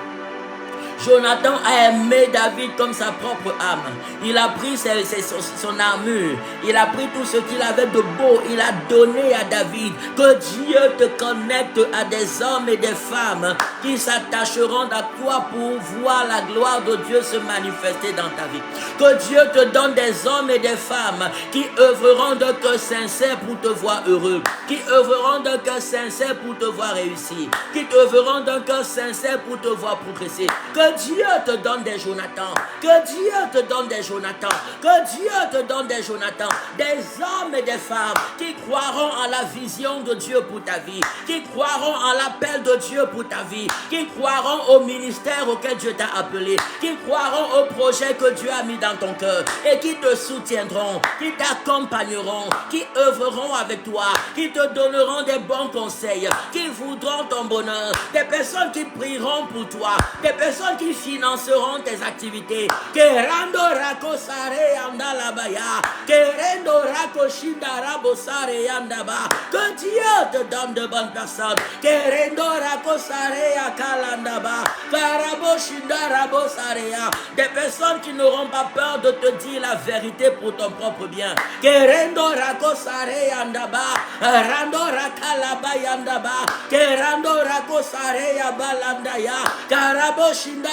Jonathan a aimé David comme sa propre âme. Il a pris son armure. Il a pris tout ce qu'il avait de beau. Il a donné à David. Que Dieu te connecte à des hommes et des femmes qui s'attacheront à toi pour voir la gloire de Dieu se manifester dans ta vie. Que Dieu te donne des hommes et des femmes qui œuvreront d'un cœur sincère pour te voir heureux. Qui œuvreront d'un cœur sincère pour te voir réussir. Qui œuvreront d'un cœur sincère pour te voir progresser. Que Dieu te donne des Jonathan. Que Dieu te donne des Jonathan. Que Dieu te donne des Jonathan. Des hommes et des femmes qui croiront en la vision de Dieu pour ta vie. Qui croiront en l'appel de Dieu pour ta vie. Qui croiront au ministère auquel Dieu t'a appelé. Qui croiront au projet que Dieu a mis dans ton cœur. Et qui te soutiendront. Qui t'accompagneront. Qui œuvreront avec toi. Qui te donneront des bons conseils. Qui voudront ton bonheur. Des personnes qui prieront pour toi. Des personnes qui financeront tes activités. Kerando rakosare andalabaya. Kerendo rakoshinda rabosare andaba. Que Dieu te donne de bonnes personnes. Kerendo rakosare akalandaba. Karaboshinda rabosarea. Des personnes qui n'auront pas peur de te dire la vérité pour ton propre bien. Kerendo rakosare andaba. Rando rakalaba yandaba. Kerando rakosare abalandaya. Karaboshinda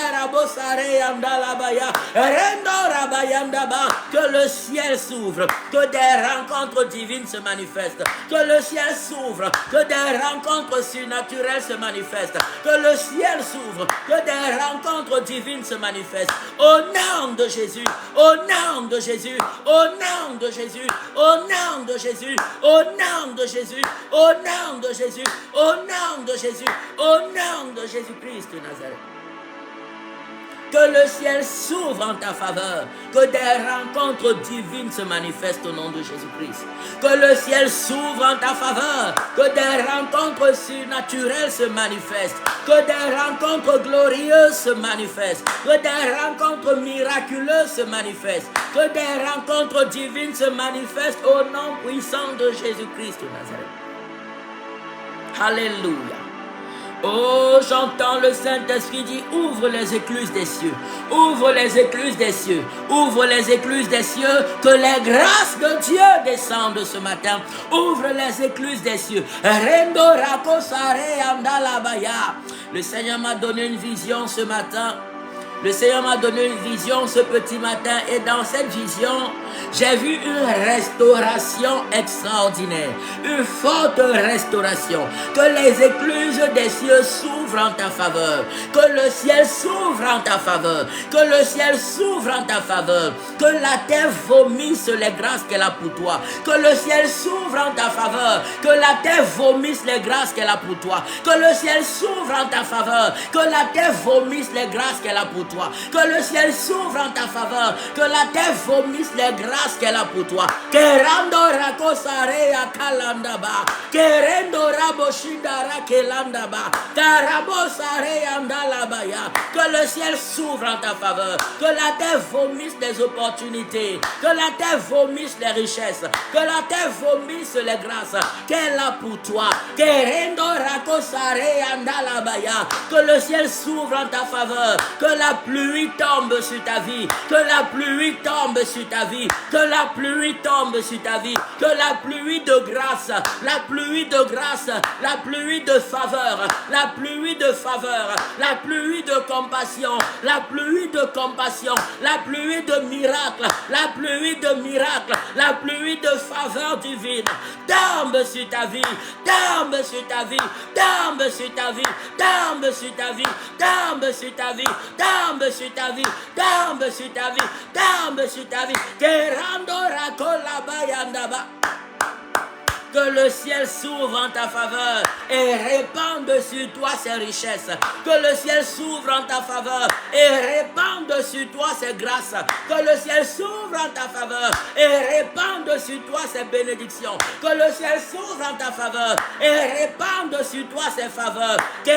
que le ciel s'ouvre, que des rencontres divines se manifestent, que le ciel s'ouvre, que des rencontres surnaturelles se manifestent, que le ciel s'ouvre, que des rencontres divines se manifestent. Au nom de Jésus, au nom de Jésus, au nom de Jésus, au nom de Jésus, au nom de Jésus, au nom de Jésus, au nom de Jésus, au nom de Jésus-Christ de Nazareth. Que le ciel s'ouvre en ta faveur. Que des rencontres divines se manifestent au nom de Jésus-Christ. Que le ciel s'ouvre en ta faveur. Que des rencontres surnaturelles se manifestent. Que des rencontres glorieuses se manifestent. Que des rencontres miraculeuses se manifestent. Que des rencontres divines se manifestent au nom puissant de Jésus-Christ de Nazareth. Alléluia. Oh, j'entends le Saint-Esprit dire, ouvre les écluses des cieux, ouvre les écluses des cieux, ouvre les écluses des cieux, que les grâces de Dieu descendent ce matin, ouvre les écluses des cieux. Rendo rakosare andalabaya. Le Seigneur m'a donné une vision ce matin. Le Seigneur m'a donné une vision ce petit matin et dans cette vision, j'ai vu une restauration extraordinaire, une forte restauration. Que les écluses des cieux s'ouvrent en ta faveur, que le ciel s'ouvre en ta faveur, que le ciel s'ouvre en ta faveur, que la terre vomisse les grâces qu'elle a pour toi, que le ciel s'ouvre en ta faveur, que la terre vomisse les grâces qu'elle a pour toi, que le ciel s'ouvre en ta faveur, que la terre vomisse les grâces qu'elle a pour toi. toi. Que le ciel s'ouvre en ta faveur. Que la terre vomisse les grâces qu'elle a pour toi. Kerando rakosarea kalandaba. Kerendo raboshindara kelandaba. Karabosarea andalabaya. Que le ciel s'ouvre en ta faveur. Que la terre vomisse des opportunités. Que la terre vomisse les richesses. Que la terre vomisse les grâces qu'elle a pour toi. Kerendo rakosarea andalabaya. Que le ciel s'ouvre en ta faveur. Que la pluie tombe sur ta vie. Que la pluie tombe sur ta vie. Que la pluie tombe sur ta vie. Que la pluie de grâce. La pluie de grâce. La pluie de faveur. La pluie de faveur. La pluie de compassion. La pluie de compassion. La pluie de miracle. La pluie de miracle. La pluie de faveur divine. Tombe sur ta vie. Tombe sur ta vie. Tombe sur ta vie. Tombe sur ta vie. Tombe sur ta vie. Tombe sur ta vie. Tombe sur ta vie. Tombe sur ta vie. Kerando rakolabayandaba. Que le ciel s'ouvre en ta faveur et répande sur toi ses richesses. Que le ciel s'ouvre en ta faveur et répande sur toi ses grâces. Que le ciel s'ouvre en ta faveur et répande sur toi ses bénédictions. Que le ciel s'ouvre en ta faveur et répande sur toi ses faveurs. Que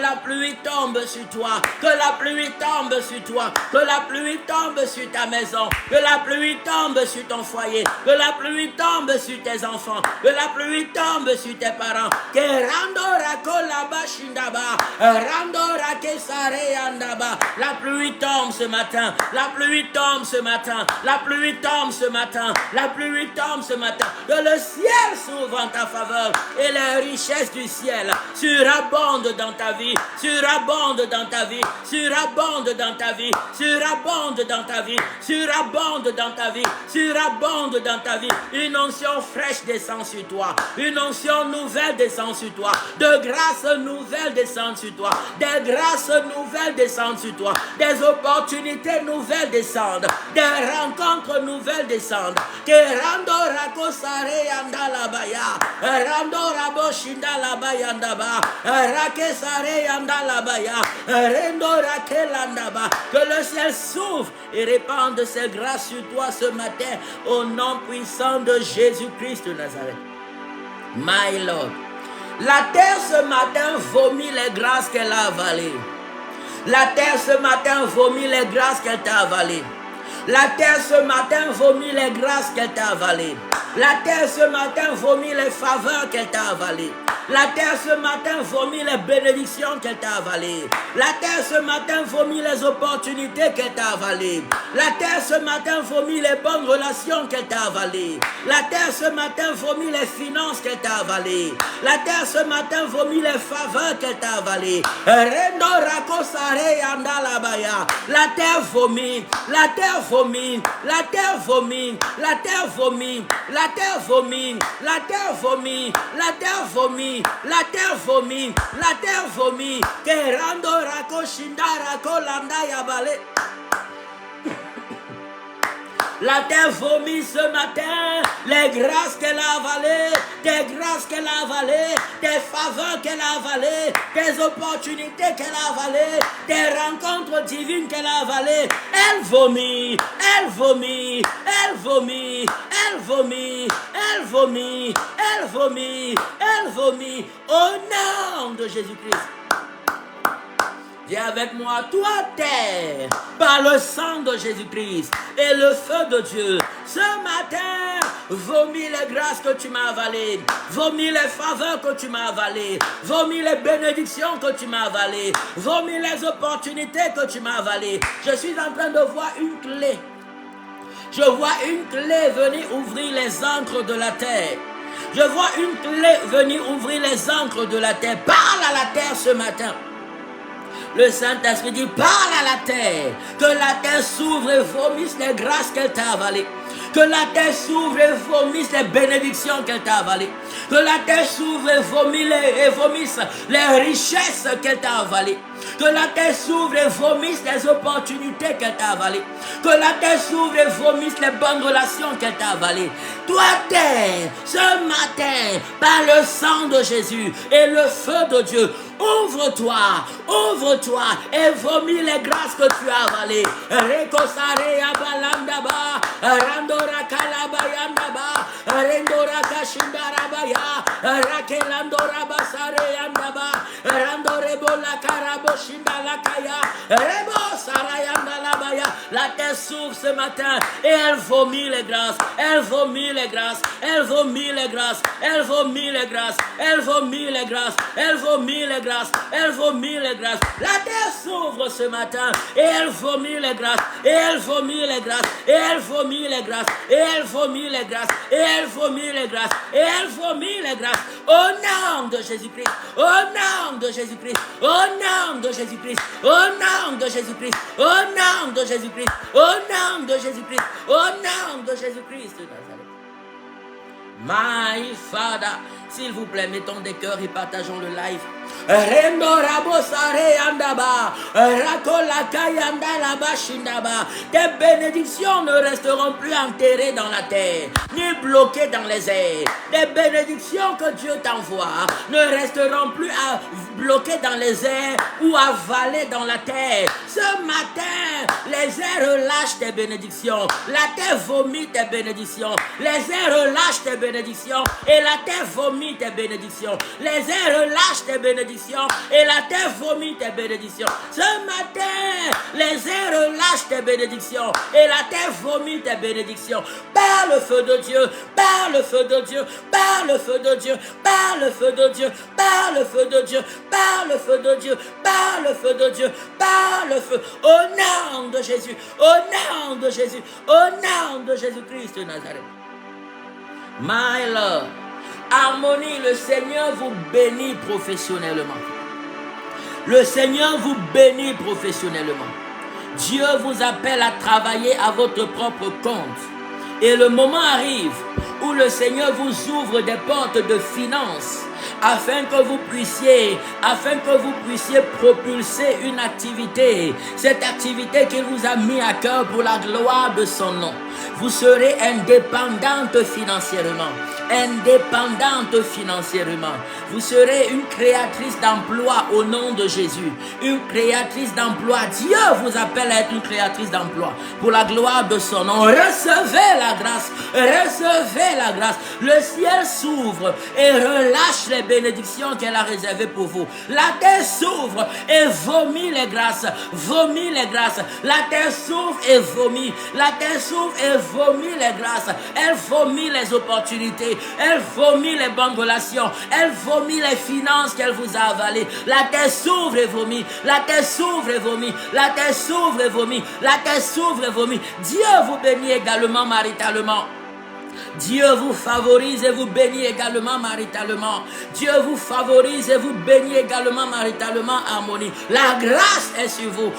la pluie tombe sur toi. Que la pluie tombe sur toi. Que la pluie tombe sur ta maison. Que la pluie tombe sur ton foyer. Que la pluie tombe sur tes enfants, que la pluie tombe sur tes parents, que randora kolaba shindaba, randora kesare andaba. La pluie tombe ce matin, la pluie tombe ce matin, la pluie tombe ce matin, la pluie tombe ce matin. Que le ciel s'ouvre en ta faveur et les richesses du ciel surabondent dans ta vie, surabondent dans ta vie, surabondent dans ta vie, surabondent dans ta vie, surabondent dans ta vie, surabondent dans ta vie. Une onction fraîche descend sur toi. Une onction nouvelle descend sur toi. De grâces nouvelles descendent sur toi. Des grâces nouvelles descendent sur toi. Des opportunités nouvelles descendent. Des rencontres nouvelles descendent. Que randora kosare andalabaya. Randora boshindalabaya andaba. Rakesare andalabaya. Rendora kelandaba. Que le ciel s'ouvre et répande ses grâces sur toi ce matin au nom puissant de Jésus-Christ de Nazareth. My Lord. La terre ce matin vomit les grâces qu'elle a avalées. La terre ce matin vomit les grâces qu'elle t'a avalées. La terre ce matin vomit les grâces qu'elle t'a avalées. La terre ce matin vomit les faveurs qu'elle t'a avalées. La terre ce matin vomit les bénédictions qu'elle t'a avalées. La terre ce matin vomit les opportunités qu'elle t'a avalées. La terre ce matin vomit les bonnes relations qu'elle t'a avalées. La terre ce matin vomit les finances qu'elle t'a avalées. La terre ce matin vomit les faveurs qu'elle t'a avalées. Rendo rakosare andalabaya. La terre vomit. La terre vomit. La terre vomit. La terre vomit. La terre vomit. La terre vomit. La terre vomit. La terre vomit, la terre vomit. Que rando rako shindara kolanda yabale. La terre vomit ce matin les grâces qu'elle a avalées, des grâces qu'elle a avalées, des faveurs qu'elle a avalées, des opportunités qu'elle a avalées, des rencontres divines qu'elle a avalées. Elle vomit, elle vomit, elle vomit, elle vomit, elle vomit, elle vomit, elle vomit, au nom de Jésus-Christ. Viens avec moi, toi terre, par le sang de Jésus-Christ et le feu de Dieu. Ce matin, vomis les grâces que tu m'as avalées, vomis les faveurs que tu m'as avalées, vomis les bénédictions que tu m'as avalées, vomis les opportunités que tu m'as avalées. Je suis en train de voir une clé. Je vois une clé venir ouvrir les ancres de la terre. Je vois une clé venir ouvrir les ancres de la terre. Parle à la terre ce matin. Le Saint-Esprit dit, parle à la terre, que la terre s'ouvre et vomisse les grâces qu'elle t'a avalées. Que la terre s'ouvre et vomisse les bénédictions qu'elle t'a avalées. Que la terre s'ouvre et vomisse les richesses qu'elle t'a avalées. Que la terre s'ouvre et vomisse les opportunités qu'elle t'a avalées. Que la terre s'ouvre et vomisse les bonnes relations qu'elle t'a avalées. Toi, terre, ce matin, par le sang de Jésus et le feu de Dieu, ouvre-toi et vomis les grâces que tu as avalées. Rekosare abalandaba, randora kalabayandaba, rendora kashindarabaya, rakelandora basare andaba, randore bola karaboshindalakaya, rebo sarayandalabaya. La terre s'ouvre ce matin et elle vomit les grâces, elle vomit les grâces, elle vomit les grâces, elle vomit les grâces, elle vomit les grâces, elle vomit les grâces, elle vomit les grâces. La terre s'ouvre ce matin et elle vomit les grâces, et elle vomit les grâces, et elle vomit les grâces, et elle vomit les grâces, et elle vomit les grâces, et elle vomit les grâces. Au nom de Jésus-Christ, au nom de Jésus-Christ, au nom de Jésus-Christ, au nom de Jésus-Christ, au nom de Jésus-Christ, au nom de Jésus-Christ, au nom de Jésus-Christ de Nazareth. My Father, s'il vous plaît, mettons des cœurs et partageons le live. Tes bénédictions ne resteront plus enterrées dans la terre, ni bloquées dans les airs. Des bénédictions que Dieu t'envoie ne resteront plus bloquées dans les airs ou avalées dans la terre. Ce matin, les airs relâchent tes bénédictions. La terre vomit tes bénédictions. Les airs relâchent tes bénédictions et la terre vomit tes bénédictions. Les airs relâchent tes bénédictions et la terre vomit tes bénédictions. Ce matin, les airs relâchent tes bénédictions et la terre vomit tes bénédictions. Par le feu de Dieu, par le feu de Dieu, par le feu de Dieu, par le feu de Dieu, par le feu de Dieu, par le feu de Dieu, par le feu de Dieu, par le feu. Au nom de Jésus, au nom de Jésus, au nom de Jésus-Christ de Nazareth. My Lord, Harmonie, le Seigneur vous bénit professionnellement. Le Seigneur vous bénit professionnellement. Dieu vous appelle à travailler à votre propre compte. Et le moment arrive où le Seigneur vous ouvre des portes de finances afin que vous puissiez propulser une activité. Cette activité qu'il vous a mis à cœur pour la gloire de son nom. Vous serez indépendante financièrement. Indépendante financièrement. Vous serez une créatrice d'emploi au nom de Jésus. Une créatrice d'emploi. Dieu vous appelle à être une créatrice d'emploi pour la gloire de son nom. Recevez la grâce. Recevez la grâce. Le ciel s'ouvre et relâche les bénédictions qu'elle a réservées pour vous. La terre s'ouvre et vomit les grâces. Vomit les grâces. La terre s'ouvre et vomit. La terre s'ouvre et vomit les grâces. Elle vomit les opportunités. Elle vomit les bonnes relations. Elle vomit les finances qu'elle vous a avalées. La terre s'ouvre et vomit. La terre s'ouvre et vomit. La terre s'ouvre et vomit. La terre s'ouvre et vomit. Dieu vous bénit également maritalement. Dieu vous favorise et vous bénit également maritalement. Dieu vous favorise et vous bénit également maritalement, Harmonie. La grâce est sur vous.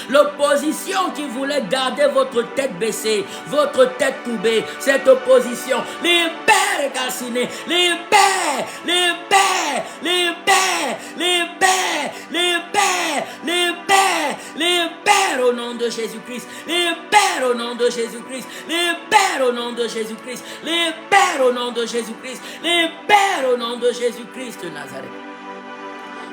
L'opposition qui voulait garder votre tête baissée, votre tête courbée, cette opposition, libère et calciner, libère, libère, libère, libère, libère, libère, libère au nom de Jésus-Christ, libère au nom de Jésus-Christ, libère au nom de Jésus-Christ, libère au nom de Jésus-Christ, libère au nom de Jésus-Christ de Nazareth.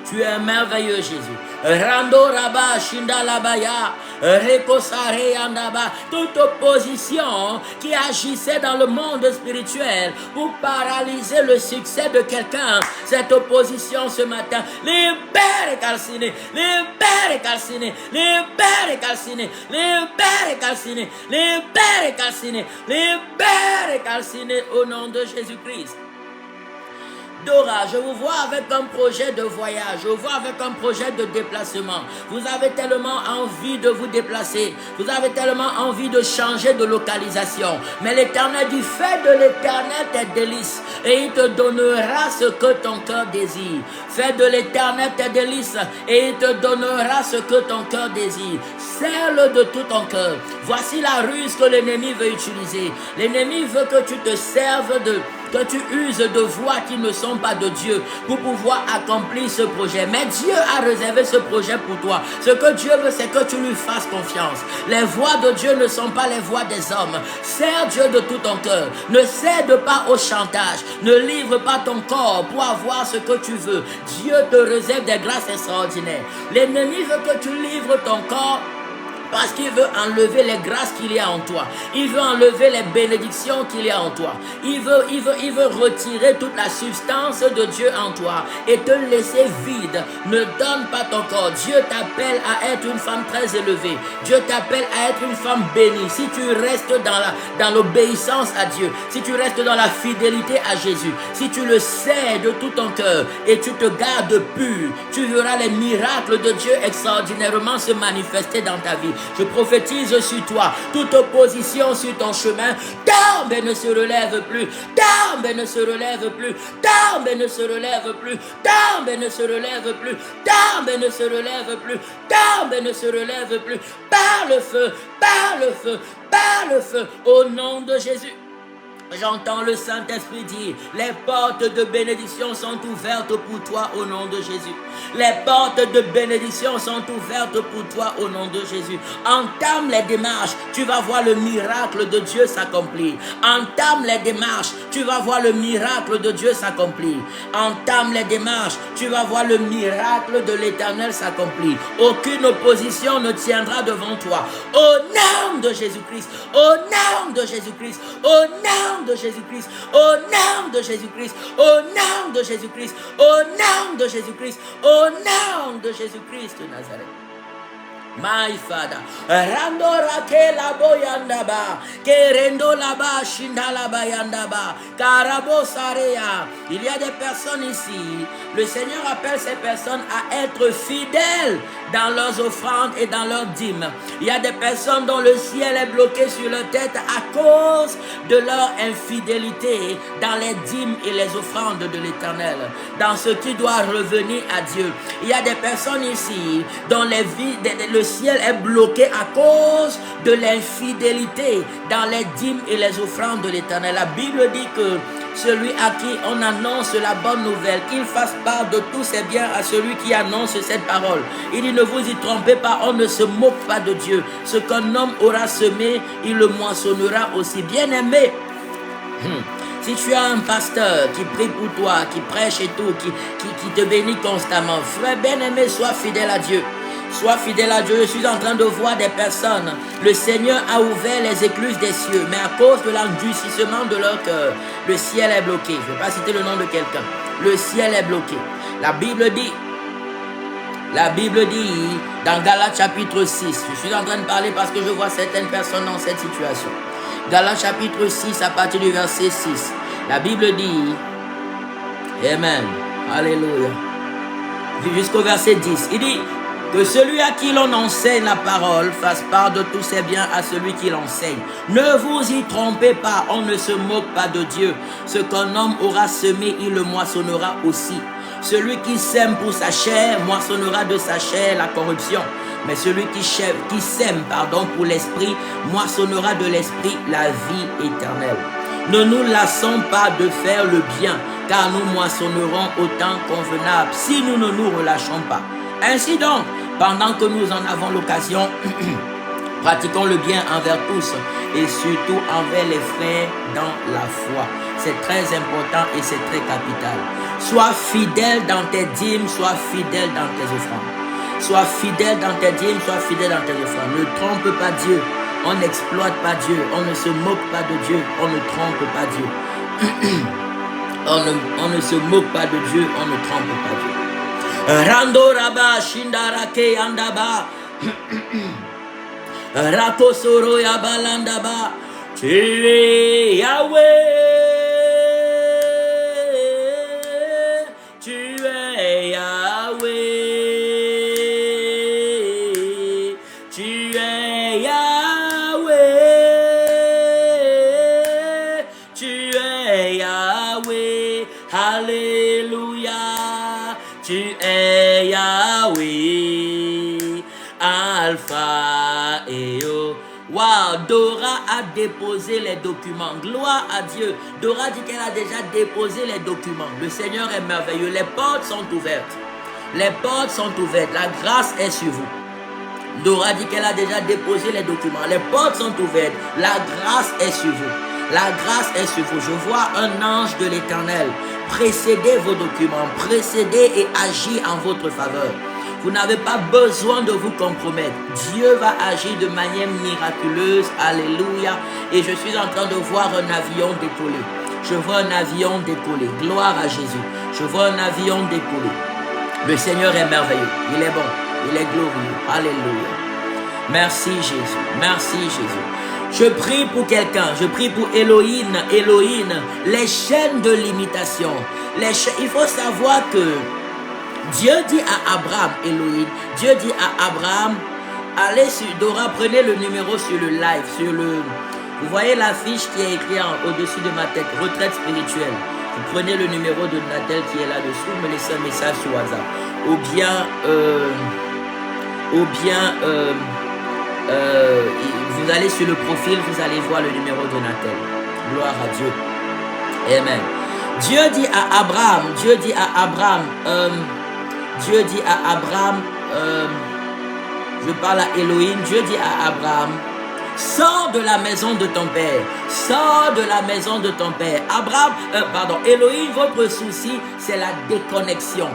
Tu es merveilleux, Jésus. Rando Rabba Shindalabaya, Rekosare Andaba. Toute opposition qui agissait dans le monde spirituel pour paralyser le succès de quelqu'un, cette opposition ce matin, libère et calciner, libère et calciner, libère et calciner, libère et calciner, libère et calciner, libère et calciner au nom de Jésus-Christ. Dora, je vous vois avec un projet de voyage, je vous vois avec un projet de déplacement. Vous avez tellement envie de vous déplacer, vous avez tellement envie de changer de localisation. Mais l'Éternel dit, fais de l'Éternel tes délices et il te donnera ce que ton cœur désire. Fais de l'Éternel tes délices et il te donnera ce que ton cœur désire. Serre-le de tout ton cœur. Voici la ruse que l'ennemi veut utiliser. L'ennemi veut que tu te serves que tu uses de voies qui ne sont pas de Dieu pour pouvoir accomplir ce projet. Mais Dieu a réservé ce projet pour toi. Ce que Dieu veut, c'est que tu lui fasses confiance. Les voies de Dieu ne sont pas les voies des hommes. Sers Dieu de tout ton cœur. Ne cède pas au chantage. Ne livre pas ton corps pour avoir ce que tu veux. Dieu te réserve des grâces extraordinaires. L'ennemi veut que tu livres ton corps parce qu'il veut enlever les grâces qu'il y a en toi. Il veut enlever les bénédictions qu'il y a en toi. Il veut retirer toute la substance de Dieu en toi et te laisser vide. Ne donne pas ton corps. Dieu t'appelle à être une femme très élevée. Dieu t'appelle à être une femme bénie. Si tu restes dans l'obéissance à Dieu, si tu restes dans la fidélité à Jésus, si tu le sais de tout ton cœur et tu te gardes pur, tu verras les miracles de Dieu extraordinairement se manifester dans ta vie. Je prophétise sur toi, toute opposition sur ton chemin, tombe et ne se relève plus, tombe et ne se relève plus, tombe et ne se relève plus, tombe et ne se relève plus, tombe et ne se relève plus, tombe et ne se relève plus, par le feu, par le feu, par le feu, au nom de Jésus. J'entends le Saint-Esprit dire, les portes de bénédiction sont ouvertes pour toi au nom de Jésus. Les portes de bénédiction sont ouvertes pour toi au nom de Jésus. Entame les démarches, tu vas voir le miracle de Dieu s'accomplir. Entame les démarches, tu vas voir le miracle de Dieu s'accomplir. Entame les démarches, tu vas voir le miracle de l'Éternel s'accomplir. Aucune opposition ne tiendra devant toi. Au nom de Jésus-Christ, au nom de Jésus-Christ, au nom de Jésus-Christ, au nom de Jésus-Christ, au nom de Jésus-Christ, au nom de Jésus-Christ, au nom de Jésus-Christ de Nazareth. My Father, Randora ke la boyandaba, ke rendo laba shindala bayandaba, karabo sarea. Il y a des personnes ici. Le Seigneur appelle ces personnes à être fidèles dans leurs offrandes et dans leurs dîmes. Il y a des personnes dont le ciel est bloqué sur leur tête à cause de leur infidélité dans les dîmes et les offrandes de l'Éternel, dans ce qui doit revenir à Dieu. Il y a des personnes ici dont le ciel est bloqué à cause de l'infidélité dans les dîmes et les offrandes de l'Éternel. La Bible dit que celui à qui on annonce la bonne nouvelle, qu'il fasse part de tous ses biens à celui qui annonce cette parole. Il dit, ne vous y trompez pas, on ne se moque pas de Dieu. Ce qu'un homme aura semé, il le moissonnera aussi. Bien-aimé, si tu as un pasteur qui prie pour toi, qui prêche et tout, qui te bénit constamment, frère bien-aimé, sois fidèle à Dieu. Sois fidèle à Dieu. Je suis en train de voir des personnes. Le Seigneur a ouvert les écluses des cieux, mais à cause de l'endurcissement de leur cœur, le ciel est bloqué. Je ne vais pas citer le nom de quelqu'un. Le ciel est bloqué. La Bible dit dans Galates chapitre 6, je suis en train de parler parce que je vois certaines personnes dans cette situation. Galates chapitre 6 à partir du verset 6. La Bible dit, Amen, Alléluia, jusqu'au verset 10. Il dit, que celui à qui l'on enseigne la parole fasse part de tous ses biens à celui qui l'enseigne. Ne vous y trompez pas, on ne se moque pas de Dieu. Ce qu'un homme aura semé, il le moissonnera aussi. Celui qui sème pour sa chair, moissonnera de sa chair la corruption. Mais celui qui sème pour l'esprit, moissonnera de l'esprit la vie éternelle. Ne nous lassons pas de faire le bien, car nous moissonnerons au temps convenable, si nous ne nous relâchons pas. Ainsi donc, pendant que nous en avons l'occasion, pratiquons le bien envers tous et surtout envers les frères dans la foi. C'est très important et c'est très capital. Sois fidèle dans tes dîmes, sois fidèle dans tes offrandes. Sois fidèle dans tes dîmes, sois fidèle dans tes offrandes. Ne trompe pas Dieu, on n'exploite pas Dieu, on ne se moque pas de Dieu, on ne trompe pas Dieu. on ne se moque pas de Dieu, on ne trompe pas Dieu. Rando raba shindarake andaba rakosoro yabalandaba Yahweh Tu es Yahweh. Tu es Yahweh. Tu es Yahweh. Alléluia. Tu es Yahweh. Alpha et O. Wow, Dora a déposé les documents. Gloire à Dieu. Dora dit qu'elle a déjà déposé les documents. Le Seigneur est merveilleux. Les portes sont ouvertes. Les portes sont ouvertes. La grâce est sur vous. Dora dit qu'elle a déjà déposé les documents. Les portes sont ouvertes. La grâce est sur vous. La grâce est sur vous. Je vois un ange de l'Éternel précéder vos documents, précéder et agir en votre faveur. Vous n'avez pas besoin de vous compromettre. Dieu va agir de manière miraculeuse. Alléluia. Et je suis en train de voir un avion décoller. Je vois un avion décoller. Gloire à Jésus. Je vois un avion décoller. Le Seigneur est merveilleux. Il est bon. Il est glorieux. Alléluia. Merci Jésus. Merci Jésus. Je prie pour quelqu'un. Je prie pour Elohim. Elohim. Les chaînes de limitation. Il faut savoir que Dieu dit à Abraham, Elohim, Dieu dit à Abraham, allez sur Dora, prenez le numéro sur le live, vous voyez l'affiche qui est écrite au-dessus de ma tête, retraite spirituelle. Vous prenez le numéro de Natel qui est là-dessous, me laissez un message sur WhatsApp. Ou bien, vous allez sur le profil, vous allez voir le numéro de Natel. Gloire à Dieu. Amen. Dieu dit à Abraham, je parle à Elohim, Dieu dit à Abraham, sors de la maison de ton père, sors de la maison de ton père. Elohim, votre souci, c'est la déconnexion,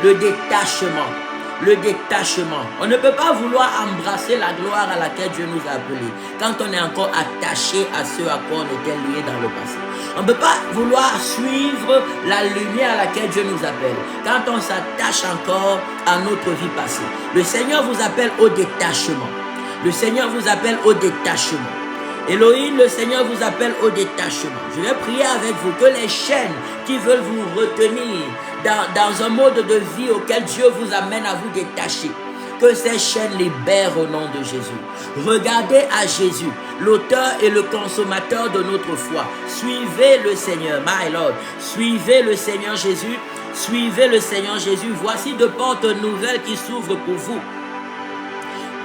le détachement. Le détachement. On ne peut pas vouloir embrasser la gloire à laquelle Dieu nous a appelés quand on est encore attaché à ce à quoi on était lié dans le passé. On ne peut pas vouloir suivre la lumière à laquelle Dieu nous appelle quand on s'attache encore à notre vie passée. Le Seigneur vous appelle au détachement. Le Seigneur vous appelle au détachement. Elohim, le Seigneur vous appelle au détachement. Je vais prier avec vous que les chaînes qui veulent vous retenir dans un mode de vie auquel Dieu vous amène à vous détacher, que ces chaînes libèrent au nom de Jésus. Regardez à Jésus, l'auteur et le consommateur de notre foi. Suivez le Seigneur, my Lord. Suivez le Seigneur Jésus. Suivez le Seigneur Jésus. Voici de portes nouvelles qui s'ouvrent pour vous.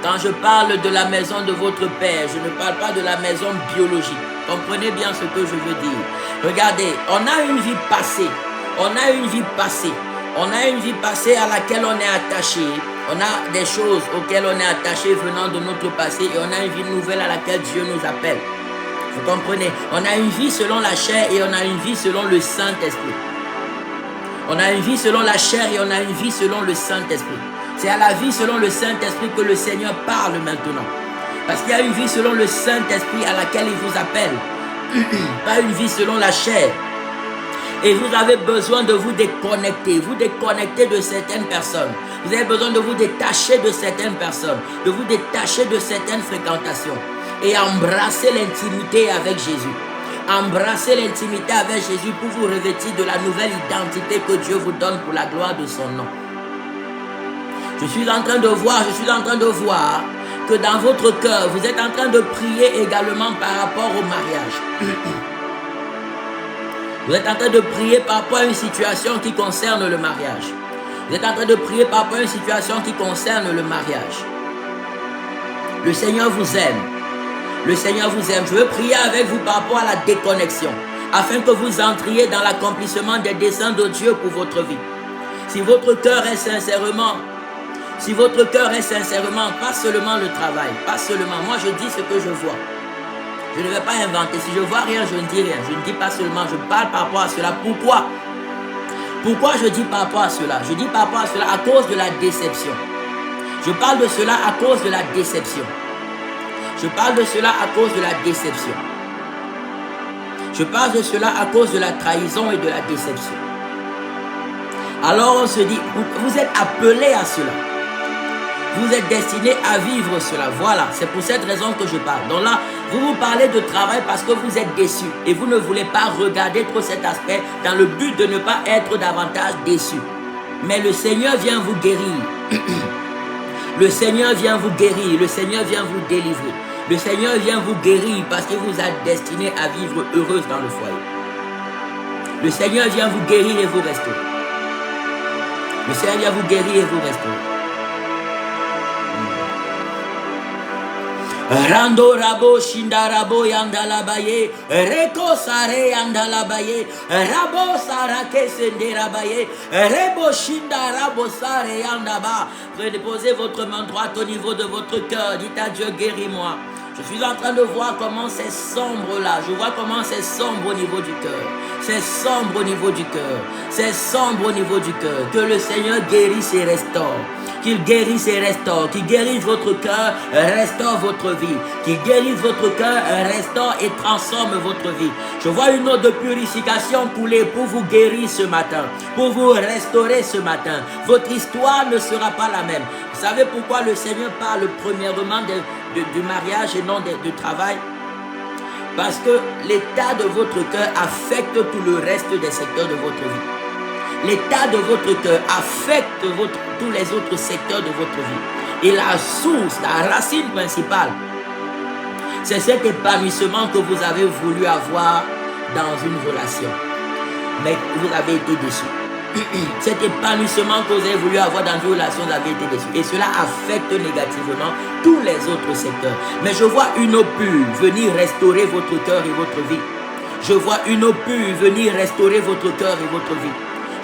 Quand je parle de la maison de votre père, je ne parle pas de la maison biologique. Comprenez bien ce que je veux dire. Regardez, on a une vie passée. On a une vie passée. On a une vie passée à laquelle on est attaché. On a des choses auxquelles on est attaché venant de notre passé. Et on a une vie nouvelle à laquelle Dieu nous appelle. Vous comprenez? On a une vie selon la chair et on a une vie selon le Saint-Esprit. On a une vie selon la chair et on a une vie selon le Saint-Esprit. C'est à la vie selon le Saint-Esprit que le Seigneur parle maintenant. Parce qu'il y a une vie selon le Saint-Esprit à laquelle il vous appelle. Pas une vie selon la chair. Et vous avez besoin de vous déconnecter de certaines personnes. Vous avez besoin de vous détacher de certaines personnes, de vous détacher de certaines fréquentations et embrasser l'intimité avec Jésus. Embrasser l'intimité avec Jésus pour vous revêtir de la nouvelle identité que Dieu vous donne pour la gloire de son nom. Je suis en train de voir que dans votre cœur, vous êtes en train de prier également par rapport au mariage. Vous êtes en train de prier par rapport à une situation qui concerne le mariage. Vous êtes en train de prier par rapport à une situation qui concerne le mariage. Le Seigneur vous aime. Le Seigneur vous aime. Je veux prier avec vous par rapport à la déconnexion, afin que vous entriez dans l'accomplissement des desseins de Dieu pour votre vie. Si votre cœur est sincèrement, pas seulement le travail, pas seulement, moi je dis ce que je vois. Je ne vais pas inventer. Si je vois rien, je ne dis rien. Je ne dis pas seulement, je parle par rapport à cela. Pourquoi? Pourquoi je dis par rapport à cela? Je dis par rapport à cela à cause de la déception. Je parle de cela à cause de la déception. Je parle de cela à cause de la déception. Je parle de cela à cause de la trahison et de la déception. Alors on se dit, vous êtes appelés à cela. Vous êtes destinés à vivre cela. Voilà, c'est pour cette raison que je parle. Donc là, Vous vous parlez de travail parce que vous êtes déçu et vous ne voulez pas regarder trop cet aspect dans le but de ne pas être davantage déçu. Mais le Seigneur vient vous guérir. Le Seigneur vient vous guérir. Le Seigneur vient vous délivrer. Le Seigneur vient vous guérir parce qu'il vous a destiné à vivre heureuse dans le foyer. Le Seigneur vient vous guérir et vous restaurer. Le Seigneur vient vous guérir et vous restaurer. Rando rabo shinda rabo yandalabaye, reko sare yandalabaye, rabo sarake sende rabaye, rebo shinda rabo sare yandaba. Déposez votre main droite au niveau de votre cœur. Dites à Dieu, guéris-moi. Je suis en train de voir comment c'est sombre là. Je vois comment c'est sombre au niveau du cœur. C'est sombre au niveau du cœur. C'est sombre au niveau du cœur. Que le Seigneur guérisse et restaure. Qu'il guérisse et restaure. Qu'il guérisse votre cœur, restaure votre vie. Qu'il guérisse votre cœur, restaure et transforme votre vie. Je vois une eau de purification couler pour vous guérir ce matin. Pour vous restaurer ce matin. Votre histoire ne sera pas la même. Vous savez pourquoi le Seigneur parle premièrement du mariage et non du travail? Parce que l'état de votre cœur affecte tout le reste des secteurs de votre vie. L'état de votre cœur affecte tous les autres secteurs de votre vie. Et la source, la racine principale, c'est cet épanouissement que vous avez voulu avoir dans une relation. Mais vous avez été déçu. Cet épanouissement que vous avez voulu avoir dans une relation, vous avez été déçu. Et cela affecte négativement tous les autres secteurs. Mais je vois une eau pure venir restaurer votre cœur et votre vie. Je vois une eau pure venir restaurer votre cœur et votre vie.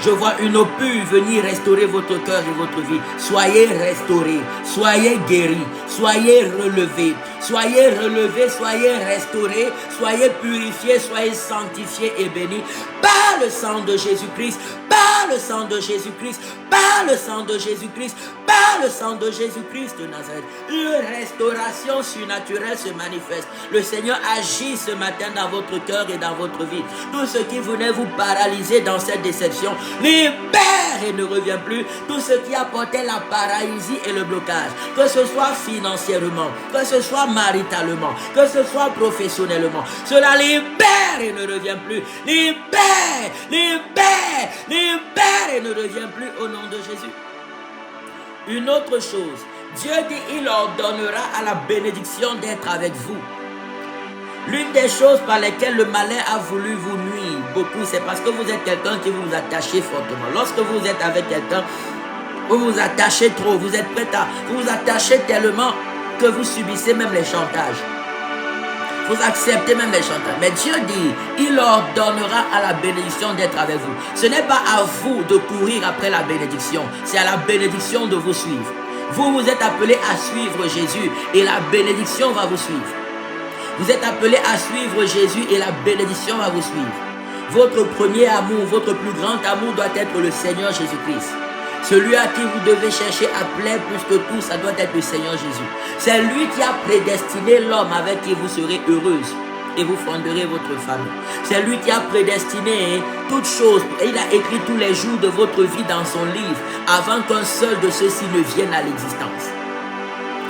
Je vois une eau pure venir restaurer votre cœur et votre vie. Soyez restaurés, soyez guéris, soyez relevés, soyez restaurés, soyez purifiés, soyez sanctifiés et bénis par le sang de Jésus-Christ, par le sang de Jésus-Christ, par le sang de Jésus-Christ, par le sang de Jésus-Christ de Nazareth. Une restauration surnaturelle se manifeste. Le Seigneur agit ce matin dans votre cœur et dans votre vie. Tout ce qui venait vous paralyser dans cette déception, libère et ne revient plus. Tout ce qui apportait la paralysie et le blocage, que ce soit financièrement, que ce soit maritalement, que ce soit professionnellement, cela libère et ne revient plus. Libère, libère, libère et ne revient plus au nom de Jésus. Une autre chose, Dieu dit, il ordonnera à la bénédiction d'être avec vous. L'une des choses par lesquelles le malin a voulu vous nuire beaucoup, c'est parce que vous êtes quelqu'un qui vous attachez fortement. Lorsque vous êtes avec quelqu'un, vous vous attachez trop, vous êtes prêt à vous attacher tellement que vous subissez même les chantages. Vous acceptez même les chantages. Mais Dieu dit, il ordonnera à la bénédiction d'être avec vous. Ce n'est pas à vous de courir après la bénédiction, c'est à la bénédiction de vous suivre. Vous, vous êtes appelés à suivre Jésus et la bénédiction va vous suivre. Vous êtes appelés à suivre Jésus et la bénédiction va vous suivre. Votre premier amour, votre plus grand amour doit être le Seigneur Jésus-Christ. Celui à qui vous devez chercher à plaire plus que tout, ça doit être le Seigneur Jésus. C'est lui qui a prédestiné l'homme avec qui vous serez heureuse et vous fonderez votre famille. C'est lui qui a prédestiné toutes choses. Et il a écrit tous les jours de votre vie dans son livre avant qu'un seul de ceux-ci ne vienne à l'existence.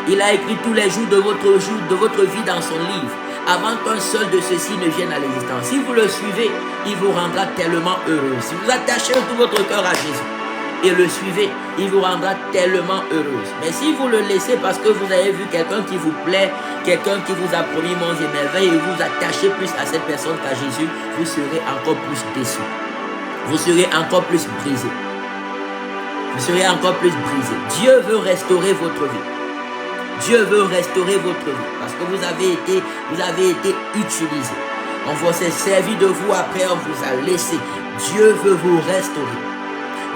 Il a écrit tous les jours de votre vie dans son livre avant qu'un seul de ceux-ci ne vienne à l'existence. Si vous le suivez, il vous rendra tellement heureux. Si vous attachez tout votre cœur à Jésus et le suivez, il vous rendra tellement heureuse. Mais si vous le laissez parce que vous avez vu quelqu'un qui vous plaît, quelqu'un qui vous a promis monts et merveilles, et vous attachez plus à cette personne qu'à Jésus, vous serez encore plus déçu. Vous serez encore plus brisé. Vous serez encore plus brisé. Dieu veut restaurer votre vie. Dieu veut restaurer votre vie parce que vous avez été utilisé. On s'est servi de vous, après on vous a laissé. Dieu veut vous restaurer.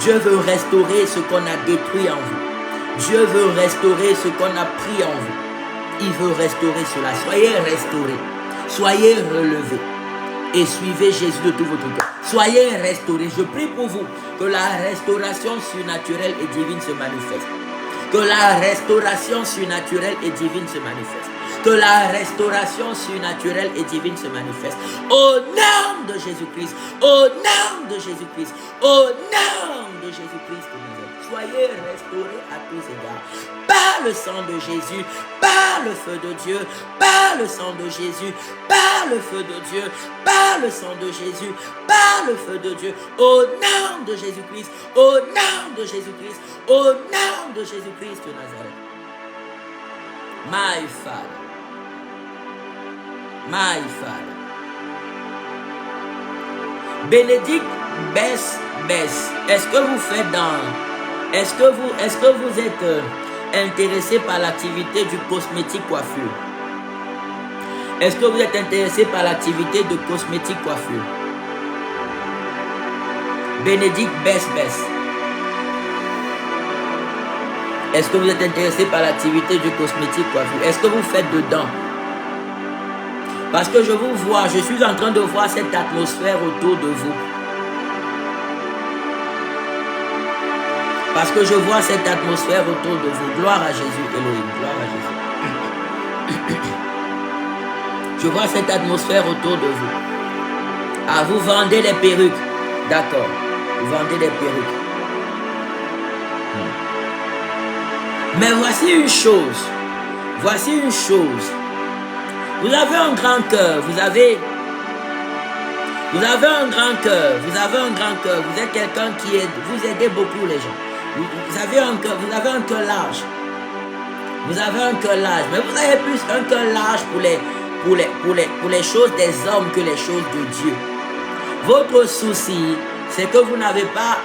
Dieu veut restaurer ce qu'on a détruit en vous. Dieu veut restaurer ce qu'on a pris en vous. Il veut restaurer cela. Soyez restaurés. Soyez relevés. Et suivez Jésus de tout votre cœur. Soyez restaurés. Je prie pour vous que la restauration surnaturelle et divine se manifeste. Que la restauration surnaturelle et divine se manifeste. Que la restauration surnaturelle et divine se manifeste. Au nom de Jésus-Christ. Au nom de Jésus-Christ. Au nom de Jésus-Christ. Soyez restaurés à tous égards. Par le sang de Jésus, par le feu de Dieu, par le sang de Jésus, par le feu de Dieu, par le sang de Jésus, par le feu de Dieu, au nom de Jésus-Christ, au nom de Jésus-Christ, au nom de Jésus-Christ de Nazareth. My Father, my Father. Bénédicte Bess. Est-ce que vous faites est-ce que vous êtes intéressé par l'activité du cosmétique coiffure? Est-ce que vous êtes intéressé par l'activité de cosmétique coiffure? Bénédicte Bess. Est-ce que vous êtes intéressé par l'activité du cosmétique coiffure? Est-ce que vous faites dedans? Parce que je vous vois, je suis en train de voir cette atmosphère autour de vous. Parce que je vois cette atmosphère autour de vous. Gloire à Jésus, Elohim. Gloire à Jésus. Je vois cette atmosphère autour de vous. Ah, vous vendez les perruques. D'accord. Vous vendez les perruques. Mais voici une chose. Voici une chose. Vous avez un grand cœur. Vous avez un grand cœur. Vous avez un grand cœur. Vous êtes quelqu'un qui aide. Vous aidez beaucoup les gens. Vous avez un cœur large. Vous avez un cœur large. Mais vous avez plus un cœur large pour les choses des hommes que les choses de Dieu. Votre souci, c'est que vous n'avez pas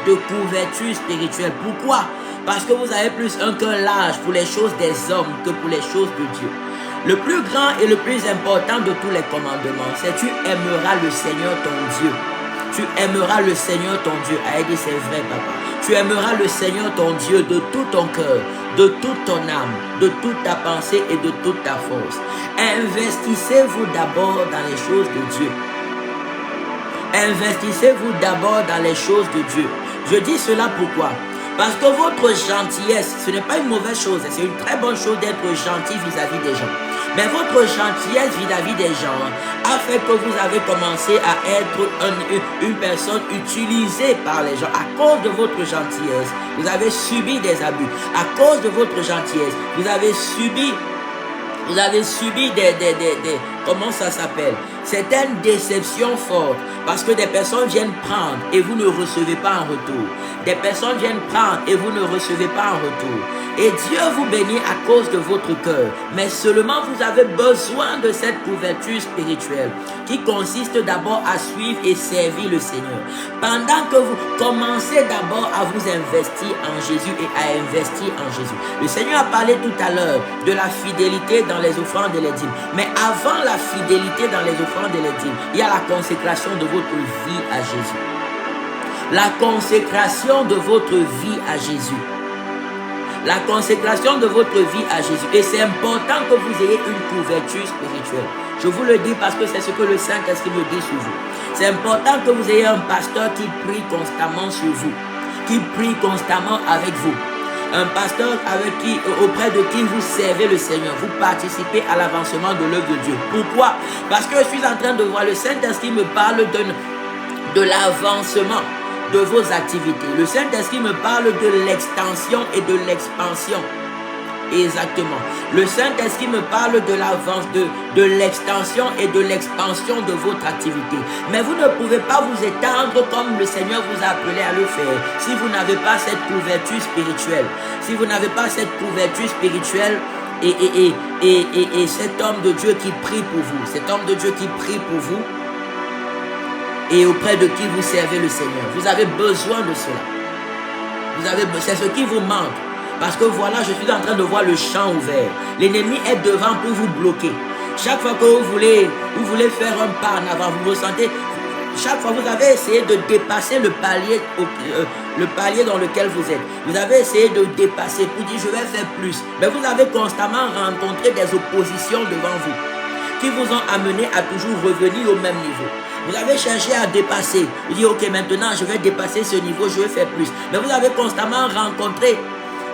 de couverture spirituelle. Pourquoi? Parce que vous avez plus un cœur large pour les choses des hommes que pour les choses de Dieu. Le plus grand et le plus important de tous les commandements, c'est tu aimeras le Seigneur ton Dieu. Tu aimeras le Seigneur ton Dieu. Elle dit c'est vrai, papa. Tu aimeras le Seigneur ton Dieu de tout ton cœur, de toute ton âme, de toute ta pensée et de toute ta force. Investissez-vous d'abord dans les choses de Dieu. Investissez-vous d'abord dans les choses de Dieu. Je dis cela pourquoi? Parce que votre gentillesse, ce n'est pas une mauvaise chose. C'est une très bonne chose d'être gentil vis-à-vis des gens. Mais votre gentillesse vis-à-vis des gens a fait que vous avez commencé à être une personne utilisée par les gens. À cause de votre gentillesse, vous avez subi des abus. À cause de votre gentillesse, vous avez subi comment ça s'appelle? Certaines déceptions fortes. Parce que des personnes viennent prendre et vous ne recevez pas en retour. Des personnes viennent prendre et vous ne recevez pas en retour. Et Dieu vous bénit à cause de votre cœur. Mais seulement vous avez besoin de cette couverture spirituelle qui consiste d'abord à suivre et servir le Seigneur. Pendant que vous commencez d'abord à vous investir en Jésus et à investir en Jésus. Le Seigneur a parlé tout à l'heure de la fidélité dans les offrandes et les dîmes. Mais avant la fidélité dans les offrandes et les dîmes, il y a la consécration de votre vie à Jésus. La consécration de votre vie à Jésus. La consécration de votre vie à Jésus. Et c'est important que vous ayez une couverture spirituelle. Je vous le dis parce que c'est ce que le Saint-Esprit me dit sur vous. C'est important que vous ayez un pasteur qui prie constamment sur vous. Qui prie constamment avec vous. Un pasteur auprès de qui vous servez le Seigneur. Vous participez à l'avancement de l'œuvre de Dieu. Pourquoi? Parce que je suis en train de voir le Saint-Esprit me parle de l'avancement de vos activités. Le Saint-Esprit me parle de l'extension et de l'expansion. Exactement. Le Saint-Esprit me parle de l'avance, de l'extension et de l'expansion de votre activité. Mais vous ne pouvez pas vous étendre comme le Seigneur vous a appelé à le faire si vous n'avez pas cette couverture spirituelle. Si vous n'avez pas cette couverture spirituelle et cet homme de Dieu qui prie pour vous. Cet homme de Dieu qui prie pour vous et auprès de qui vous servez le Seigneur. Vous avez besoin de cela. C'est ce qui vous manque. Parce que voilà, je suis en train de voir le champ ouvert. L'ennemi est devant pour vous bloquer. Chaque fois que vous voulez faire un pas en avant, vous ressentez... Chaque fois, vous avez essayé de dépasser le palier dans lequel vous êtes. Vous avez essayé de dépasser pour dire, je vais faire plus. Mais vous avez constamment rencontré des oppositions devant vous qui vous ont amené à toujours revenir au même niveau. Vous avez cherché à dépasser. Vous dites, ok, maintenant, je vais dépasser ce niveau, je vais faire plus. Mais vous avez constamment rencontré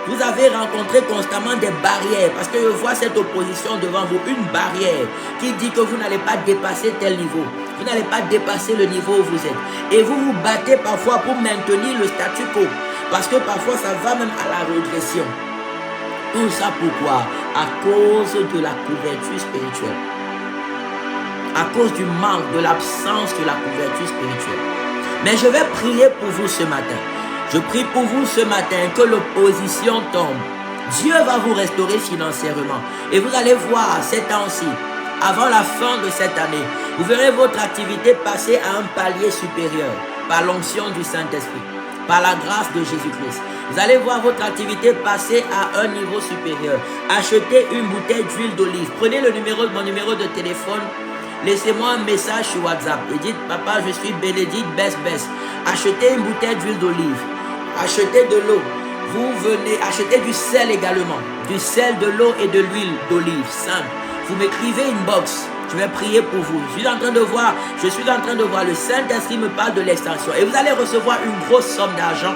Vous avez rencontré constamment des barrières parce que je vois cette opposition devant vous, une barrière qui dit que vous n'allez pas dépasser tel niveau. Vous n'allez pas dépasser le niveau où vous êtes. Et vous vous battez parfois pour maintenir le statu quo parce que parfois ça va même à la régression. Tout ça pourquoi? À cause de la couverture spirituelle. À cause du manque, de l'absence de la couverture spirituelle. Mais je vais prier pour vous ce matin. Je prie pour vous ce matin que l'opposition tombe. Dieu va vous restaurer financièrement. Et vous allez voir ces temps-ci, avant la fin de cette année, vous verrez votre activité passer à un palier supérieur par l'onction du Saint-Esprit, par la grâce de Jésus-Christ. Vous allez voir votre activité passer à un niveau supérieur. Achetez une bouteille d'huile d'olive. Prenez mon numéro de téléphone. Laissez-moi un message sur WhatsApp et dites, papa, je suis Bénédicte Bess. Achetez une bouteille d'huile d'olive. Achetez de l'eau. Vous venez acheter du sel également. Du sel, de l'eau et de l'huile d'olive. Simple. Vous m'écrivez une box. Je vais prier pour vous. Je suis en train de voir le Saint-Esprit me parle de l'extension. Et vous allez recevoir une grosse somme d'argent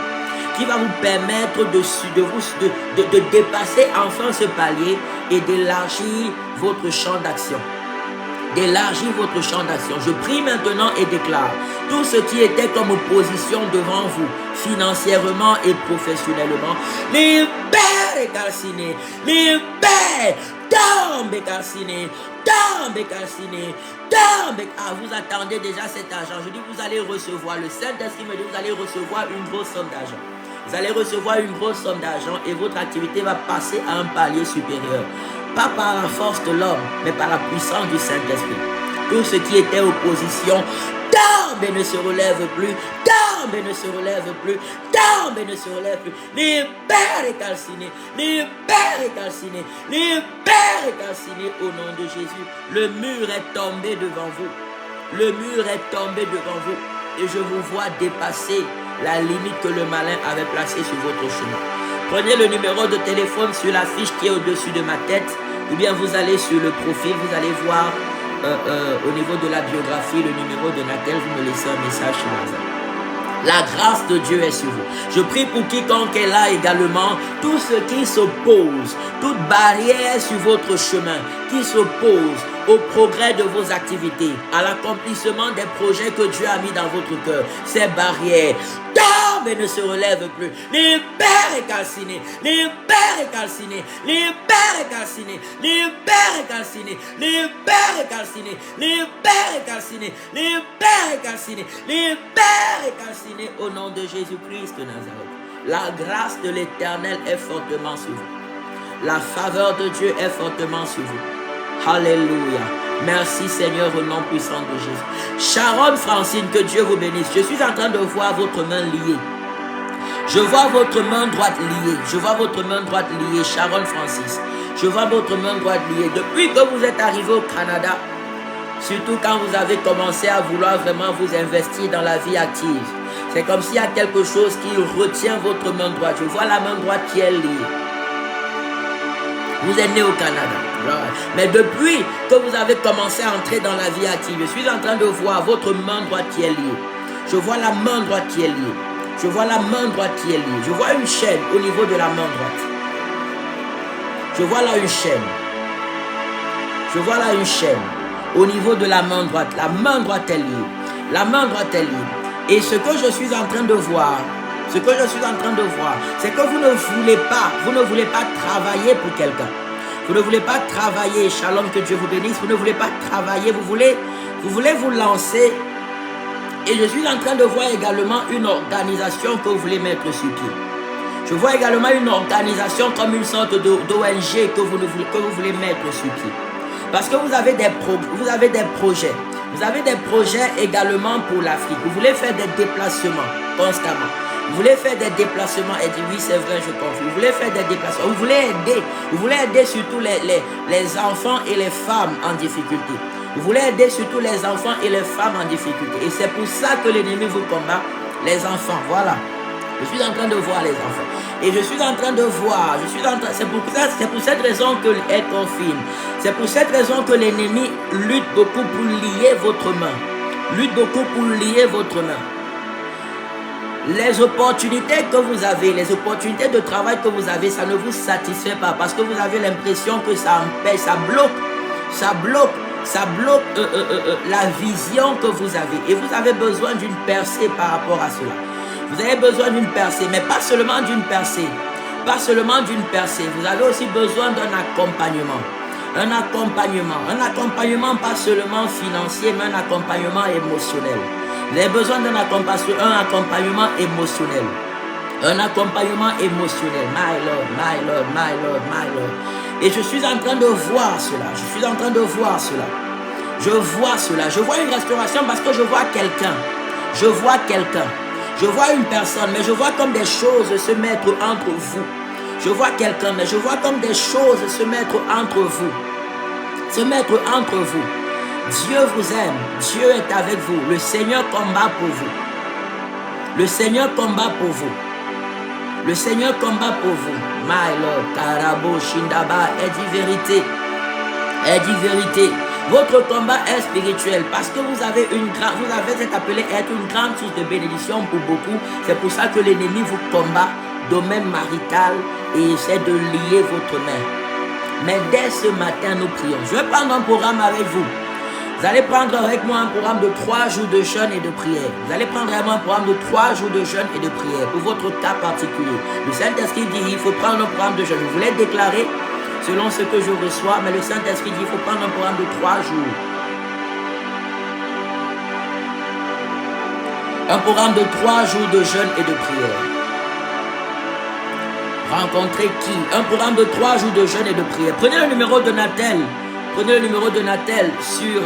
qui va vous permettre de dépasser enfin ce palier et d'élargir votre champ d'action. D'élargir votre champ d'action. Je prie maintenant et déclare tout ce qui était comme opposition devant vous, financièrement et professionnellement, libère et calciné, libère, tombe et calciné, tombe et calciné, tombe et... Ah, vous attendez déjà cet argent. Je dis, vous allez recevoir, le Saint-Esprit me dit, vous allez recevoir une grosse somme d'argent. Vous allez recevoir une grosse somme d'argent et votre activité va passer à un palier supérieur. Pas par la force de l'homme, mais par la puissance du Saint-Esprit. Tout ce qui était opposition, tombe et ne se relève plus, tombe et ne se relève plus, tombe et ne se relève plus. Libère et calciné, libère et calciné, libère et calciné au nom de Jésus. Le mur est tombé devant vous. Le mur est tombé devant vous. Et je vous vois dépasser la limite que le malin avait placée sur votre chemin. Prenez le numéro de téléphone sur la fiche qui est au-dessus de ma tête, ou bien vous allez sur le profil, vous allez voir au niveau de la biographie le numéro de laquelle vous me laissez un message sur WhatsApp. La grâce de Dieu est sur vous. Je prie pour quiconque est là également, tout ce qui s'oppose, toute barrière sur votre chemin, qui s'oppose au progrès de vos activités, à l'accomplissement des projets que Dieu a mis dans votre cœur, ces barrières tombent et ne se relèvent plus. Libère et calciné, libère et calciné, libère et calciné, libère et calciné, libère et calciné, libère et calciné, libère et calciné, libère et calciné au nom de Jésus-Christ de Nazareth. La grâce de l'Éternel est fortement sur vous. La faveur de Dieu est fortement sur vous. Alléluia. Merci Seigneur au nom puissant de Jésus. Sharon Francine, que Dieu vous bénisse. Je suis en train de voir votre main liée. Je vois votre main droite liée. Je vois votre main droite liée, Sharon Francis. Je vois votre main droite liée. Depuis que vous êtes arrivé au Canada, surtout quand vous avez commencé à vouloir vraiment vous investir dans la vie active, c'est comme s'il y a quelque chose qui retient votre main droite. Je vois la main droite qui est liée. Vous êtes né au Canada. Mais depuis que vous avez commencé à entrer dans la vie active, je suis en train de voir votre main droite qui est liée. Je vois la main droite qui est liée. Je vois la main droite qui est liée. Je vois une chaîne au niveau de la main droite. Je vois là une chaîne. Je vois là une chaîne au niveau de la main droite. La main droite est liée. La main droite est liée. Et ce que je suis en train de voir, c'est que vous ne voulez pas travailler pour quelqu'un. Vous ne voulez pas travailler, shalom, que Dieu vous bénisse. Vous ne voulez pas travailler, vous voulez vous lancer. Et je suis en train de voir également une organisation que vous voulez mettre sur pied. Je vois également une organisation comme une sorte d'ONG que vous voulez mettre sur pied. Parce que vous avez des projets. Vous avez des projets également pour l'Afrique. Vous voulez faire des déplacements constamment. Vous voulez faire des déplacements et dire oui c'est vrai je confie. Vous voulez faire des déplacements. Vous voulez aider surtout les enfants et les femmes en difficulté. Vous voulez aider surtout les enfants et les femmes en difficulté. Et c'est pour ça que l'ennemi vous combat. Les enfants, voilà. Je suis en train de voir les enfants. Et je suis en train de voir. C'est pour cette raison qu'elle confine. C'est pour cette raison que l'ennemi lutte beaucoup pour lier votre main. Lutte beaucoup pour lier votre main. Les opportunités que vous avez, les opportunités de travail que vous avez, ça ne vous satisfait pas parce que vous avez l'impression que ça empêche, ça bloque la vision que vous avez. Et vous avez besoin d'une percée par rapport à cela. Vous avez besoin d'une percée, mais pas seulement d'une percée. Pas seulement d'une percée. Vous avez aussi besoin d'un accompagnement. Un accompagnement pas seulement financier, mais un accompagnement émotionnel. Vous avez besoin d'un accompagnement émotionnel. Un accompagnement émotionnel. My Lord, my Lord, my Lord, my Lord. Et je suis en train de voir cela. Je vois cela. Je vois une restauration parce que je vois quelqu'un. Je vois une personne, mais je vois comme des choses se mettre entre vous. Je vois quelqu'un, mais je vois comme des choses se mettre entre vous. Dieu vous aime. Dieu est avec vous. Le Seigneur combat pour vous. Le Seigneur combat pour vous. My Lord, Karabo, Shindaba, est dit vérité. Votre combat est spirituel parce que vous avez été appelé à être une grande source de bénédiction pour beaucoup. C'est pour ça que l'ennemi vous combat, domaine marital, et essaie de lier votre main. Mais dès ce matin, nous prions. Je vais prendre un programme avec vous. Vous allez prendre avec moi un programme de 3 jours de jeûne et de prière. Vous allez prendre avec moi un programme de 3 jours de jeûne et de prière pour votre cas particulier. Le Saint-Esprit dit il faut prendre un programme de jeûne. Je voulais déclarer selon ce que je reçois, mais le Saint-Esprit dit il faut prendre un programme de 3 jours. Un programme de 3 jours de jeûne et de prière. Rencontrer qui? Un programme de 3 jours de jeûne et de prière. Prenez le numéro de Natel. Prenez le numéro de Natel sur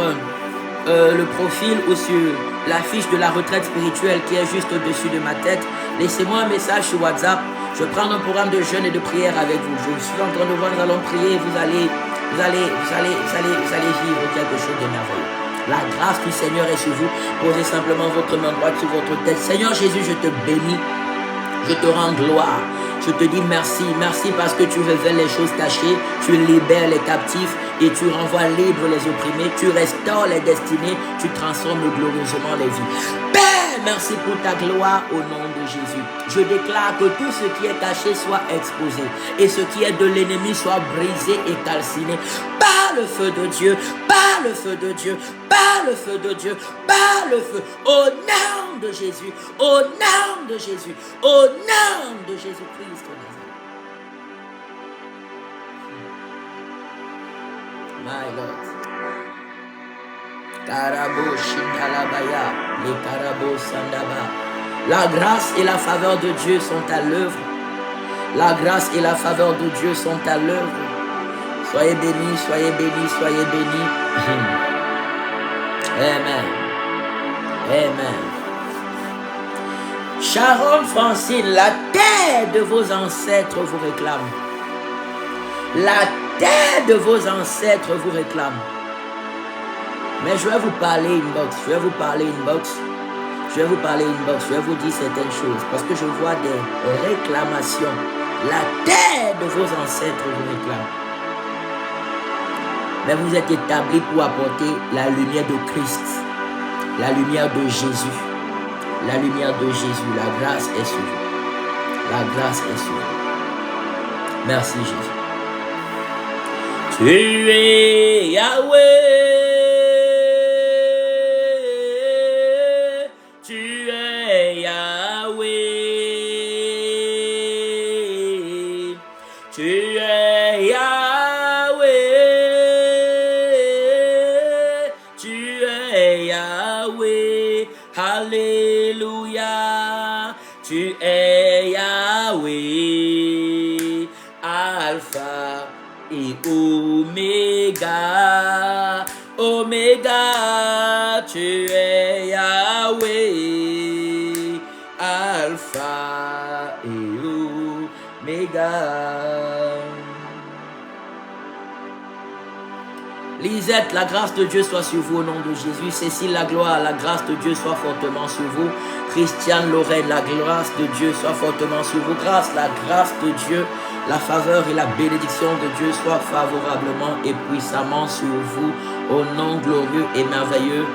le profil ou sur la fiche de la retraite spirituelle qui est juste au-dessus de ma tête. Laissez-moi un message sur WhatsApp. Je vais prendre un programme de jeûne et de prière avec vous. Je suis en train de voir, nous allons prier. Vous allez vivre quelque chose de merveilleux. La grâce du Seigneur est sur vous. Posez simplement votre main droite sur votre tête. Seigneur Jésus, je te bénis. Je te rends gloire. Je te dis merci. Merci parce que tu révèles les choses cachées. Tu libères les captifs et tu renvoies libres les opprimés. Tu restaures les destinées. Tu transformes glorieusement les vies. Père, merci pour ta gloire au nom de Jésus. Je déclare que tout ce qui est caché soit exposé et ce qui est de l'ennemi soit brisé et calciné par le feu de Dieu, par le feu de Dieu, par le feu de Dieu, par le feu, au nom de Jésus, au nom de Jésus, au nom de Jésus-Christ. My Lord. Karabo Shindalabaya, les Karabo Sandaba. La grâce et la faveur de Dieu sont à l'œuvre. La grâce et la faveur de Dieu sont à l'œuvre. Soyez bénis, soyez bénis, soyez bénis. Amen. Amen. Sharon Francine, la terre de vos ancêtres vous réclame. La terre de vos ancêtres vous réclame. Mais je vais vous parler inbox. Je vais vous dire certaines choses. Parce que je vois des réclamations. La terre de vos ancêtres vous réclame. Mais vous êtes établis pour apporter la lumière de Christ. La lumière de Jésus. La lumière de Jésus. La grâce est sur vous. La grâce est sur vous. Merci Jésus. Tu es Yahweh. Alléluia, tu es Yahweh, Alpha et Oméga, Oméga, tu es Yahweh, Alpha et Oméga. Lisette, la grâce de Dieu soit sur vous au nom de Jésus. Cécile, la gloire, la grâce de Dieu soit fortement sur vous. Christiane, Lorraine, la grâce de Dieu soit fortement sur vous. Grâce, la grâce de Dieu, la faveur et la bénédiction de Dieu soit favorablement et puissamment sur vous au nom glorieux et merveilleux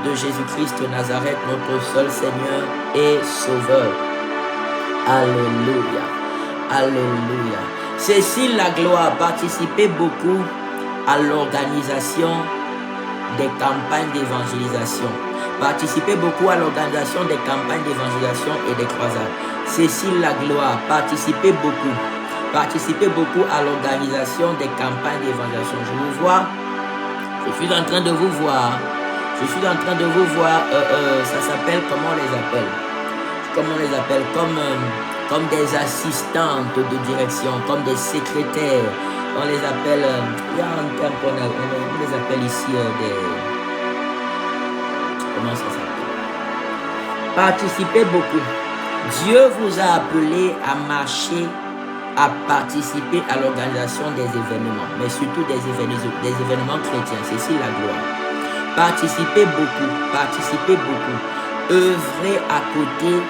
de Jésus-Christ de Nazareth, notre seul Seigneur et Sauveur. Alléluia. Alléluia. Cécile Lagloire a participé beaucoup à l'organisation des campagnes d'évangélisation. Participez beaucoup à l'organisation des campagnes d'évangélisation et des croisades. Cécile Lagloire, participez beaucoup. Participez beaucoup à l'organisation des campagnes d'évangélisation. Je vous vois. Je suis en train de vous voir. Je suis en train de vous voir. Ça s'appelle, comment on les appelle? Comment on les appelle? Comme des assistantes de direction, comme des secrétaires. On les appelle, il y a un terme on les appelle ici des... Comment ça s'appelle? Participez beaucoup. Dieu vous a appelé à marcher, à participer à l'organisation des événements, mais surtout des événements chrétiens. C'est ici la gloire. Participez beaucoup, participez beaucoup. Œuvrez à côté,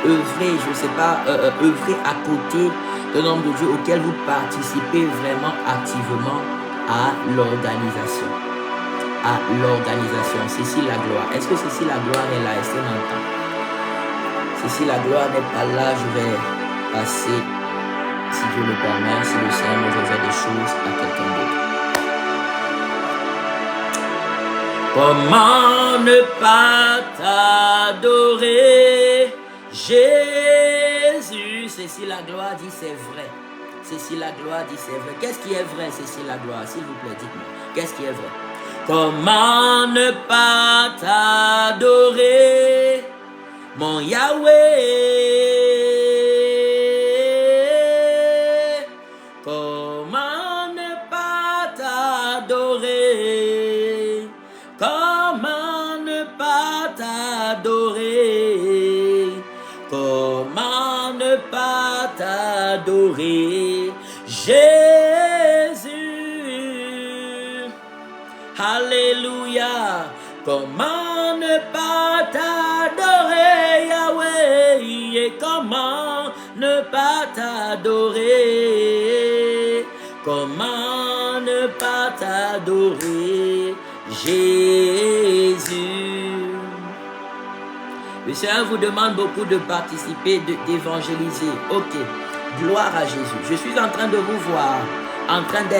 œuvrez, je ne sais pas, œuvrez à côté de l'homme de Dieu auquel vous participez vraiment activement à l'organisation. À l'organisation. Cécile la gloire. Est-ce que Cécile la gloire est là? Est-ce qu'elle m'entend? Cécile la gloire n'est pas là. Je vais passer, si Dieu le permet, si le Seigneur me révèle des choses à quelqu'un d'autre. Comment ne pas t'adorer, Jésus? Cécile la gloire dit c'est vrai. Cécile la gloire dit c'est vrai. Qu'est-ce qui est vrai, Cécile la gloire? S'il vous plaît, dites-moi. Qu'est-ce qui est vrai? Comment ne pas t'adorer, mon Yahweh? Comment ne pas t'adorer? Comment ne pas t'adorer? Comment ne pas t'adorer, Jésus? Alléluia. Comment ne pas t'adorer, Yahweh? Et comment ne pas t'adorer? Comment ne pas t'adorer, Jésus? Le Seigneur vous demande beaucoup de participer, d'évangéliser. Ok, gloire à Jésus. Je suis en train de vous voir, en train de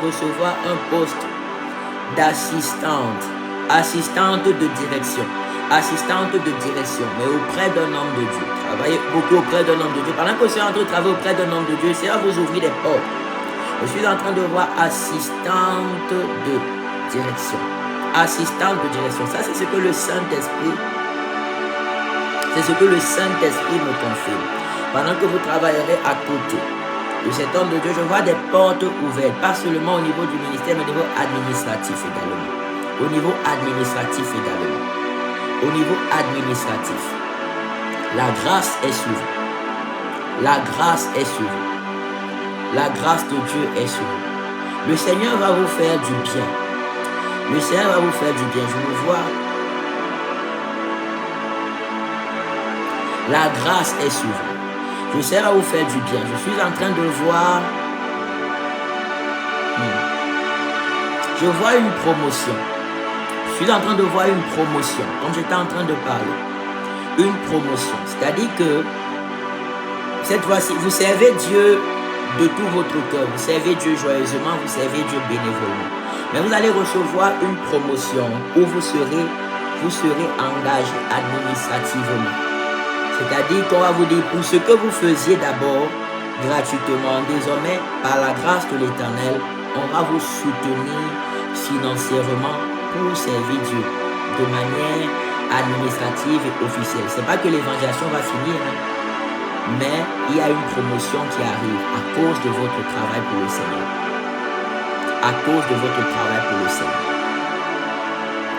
recevoir un poste d'assistante, assistante de direction, mais auprès d'un homme de Dieu. Travaillez beaucoup auprès d'un homme de Dieu. Pendant que le Seigneur est en train de travailler auprès d'un homme de Dieu, le Seigneur vous ouvrir des portes. Je suis en train de voir assistante de direction. Assistante de direction. Ça, c'est ce que le Saint-Esprit me confirme. Pendant que vous travaillerez à côté de cet homme de Dieu, je vois des portes ouvertes, pas seulement au niveau du ministère, mais au niveau administratif également. Au niveau administratif également. Au niveau administratif. La grâce est sur vous. La grâce est sur vous. La grâce de Dieu est sur vous. Le Seigneur va vous faire du bien. Le Seigneur va vous faire du bien. Je vous vois. La grâce est sur vous. Le Seigneur va vous faire du bien. Je suis en train de voir. Je vois une promotion. Je suis en train de voir une promotion. Comme j'étais en train de parler. Une promotion. C'est-à-dire que cette fois-ci, vous servez Dieu de tout votre cœur. Vous servez Dieu joyeusement. Vous servez Dieu bénévolement. Mais vous allez recevoir une promotion où vous serez engagé administrativement. C'est-à-dire qu'on va vous dire, pour ce que vous faisiez d'abord gratuitement, désormais, par la grâce de l'Éternel, on va vous soutenir financièrement pour servir Dieu de manière administrative et officielle. Ce n'est pas que l'évangélisation va finir, hein, mais il y a une promotion qui arrive à cause de votre travail pour le Seigneur. À cause de votre travail pour le Seigneur.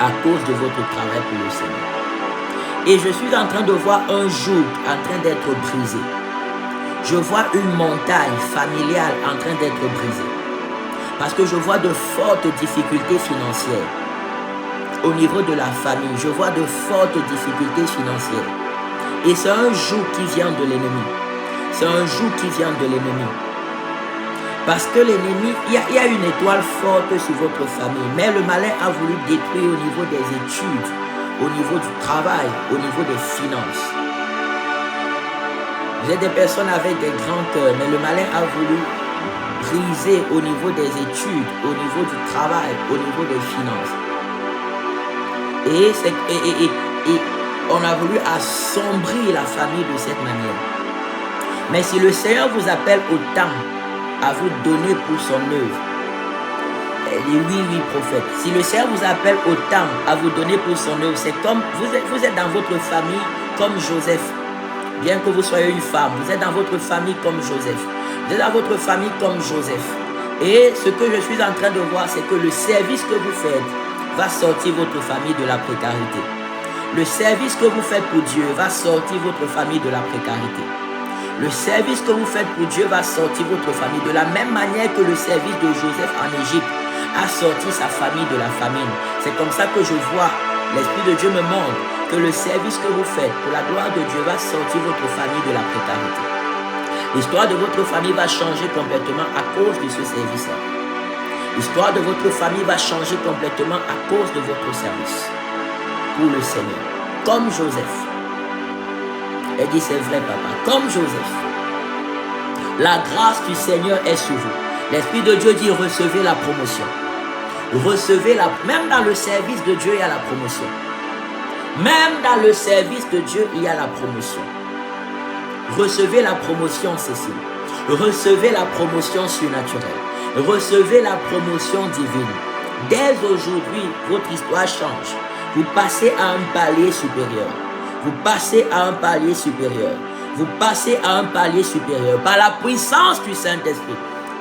À cause de votre travail pour le Seigneur. Et je suis en train de voir un joug en train d'être brisé. Je vois une montagne familiale en train d'être brisée. Parce que je vois de fortes difficultés financières. Au niveau de la famille, je vois de fortes difficultés financières. Et c'est un joug qui vient de l'ennemi. C'est un joug qui vient de l'ennemi. Parce que l'ennemi, il y a une étoile forte sur votre famille. Mais le malin a voulu détruire au niveau des études, au niveau du travail, au niveau des finances. Vous êtes des personnes avec des grands cœurs, mais le malin a voulu briser au niveau des études, au niveau du travail, au niveau des finances. Et on a voulu assombrir la famille de cette manière. Mais si le Seigneur vous appelle au temps à vous donner pour son œuvre, oui, prophète. Si le Seigneur vous appelle au temps à vous donner pour son œuvre, c'est comme vous êtes dans votre famille comme Joseph. Bien que vous soyez une femme, vous êtes dans votre famille comme Joseph. Vous êtes dans votre famille comme Joseph. Et ce que je suis en train de voir, c'est que le service que vous faites va sortir votre famille de la précarité. Le service que vous faites pour Dieu va sortir votre famille de la précarité. Le service que vous faites pour Dieu va sortir votre famille de la même manière que le service de Joseph en Égypte a sorti sa famille de la famine. C'est comme ça que je vois, l'Esprit de Dieu me montre que le service que vous faites pour la gloire de Dieu va sortir votre famille de la précarité. L'histoire de votre famille va changer complètement à cause de ce service-là. L'histoire de votre famille va changer complètement à cause de votre service pour le Seigneur. Comme Joseph. Elle dit c'est vrai papa. Comme Joseph. La grâce du Seigneur est sur vous. L'Esprit de Dieu dit recevez la promotion. Recevez la... Même dans le service de Dieu, il y a la promotion. Même dans le service de Dieu, il y a la promotion. Recevez la promotion, Cécile. Recevez la promotion surnaturelle. Recevez la promotion divine. Dès aujourd'hui, votre histoire change. Vous passez à un palier supérieur. Vous passez à un palier supérieur. Vous passez à un palier supérieur. Par la puissance du Saint-Esprit.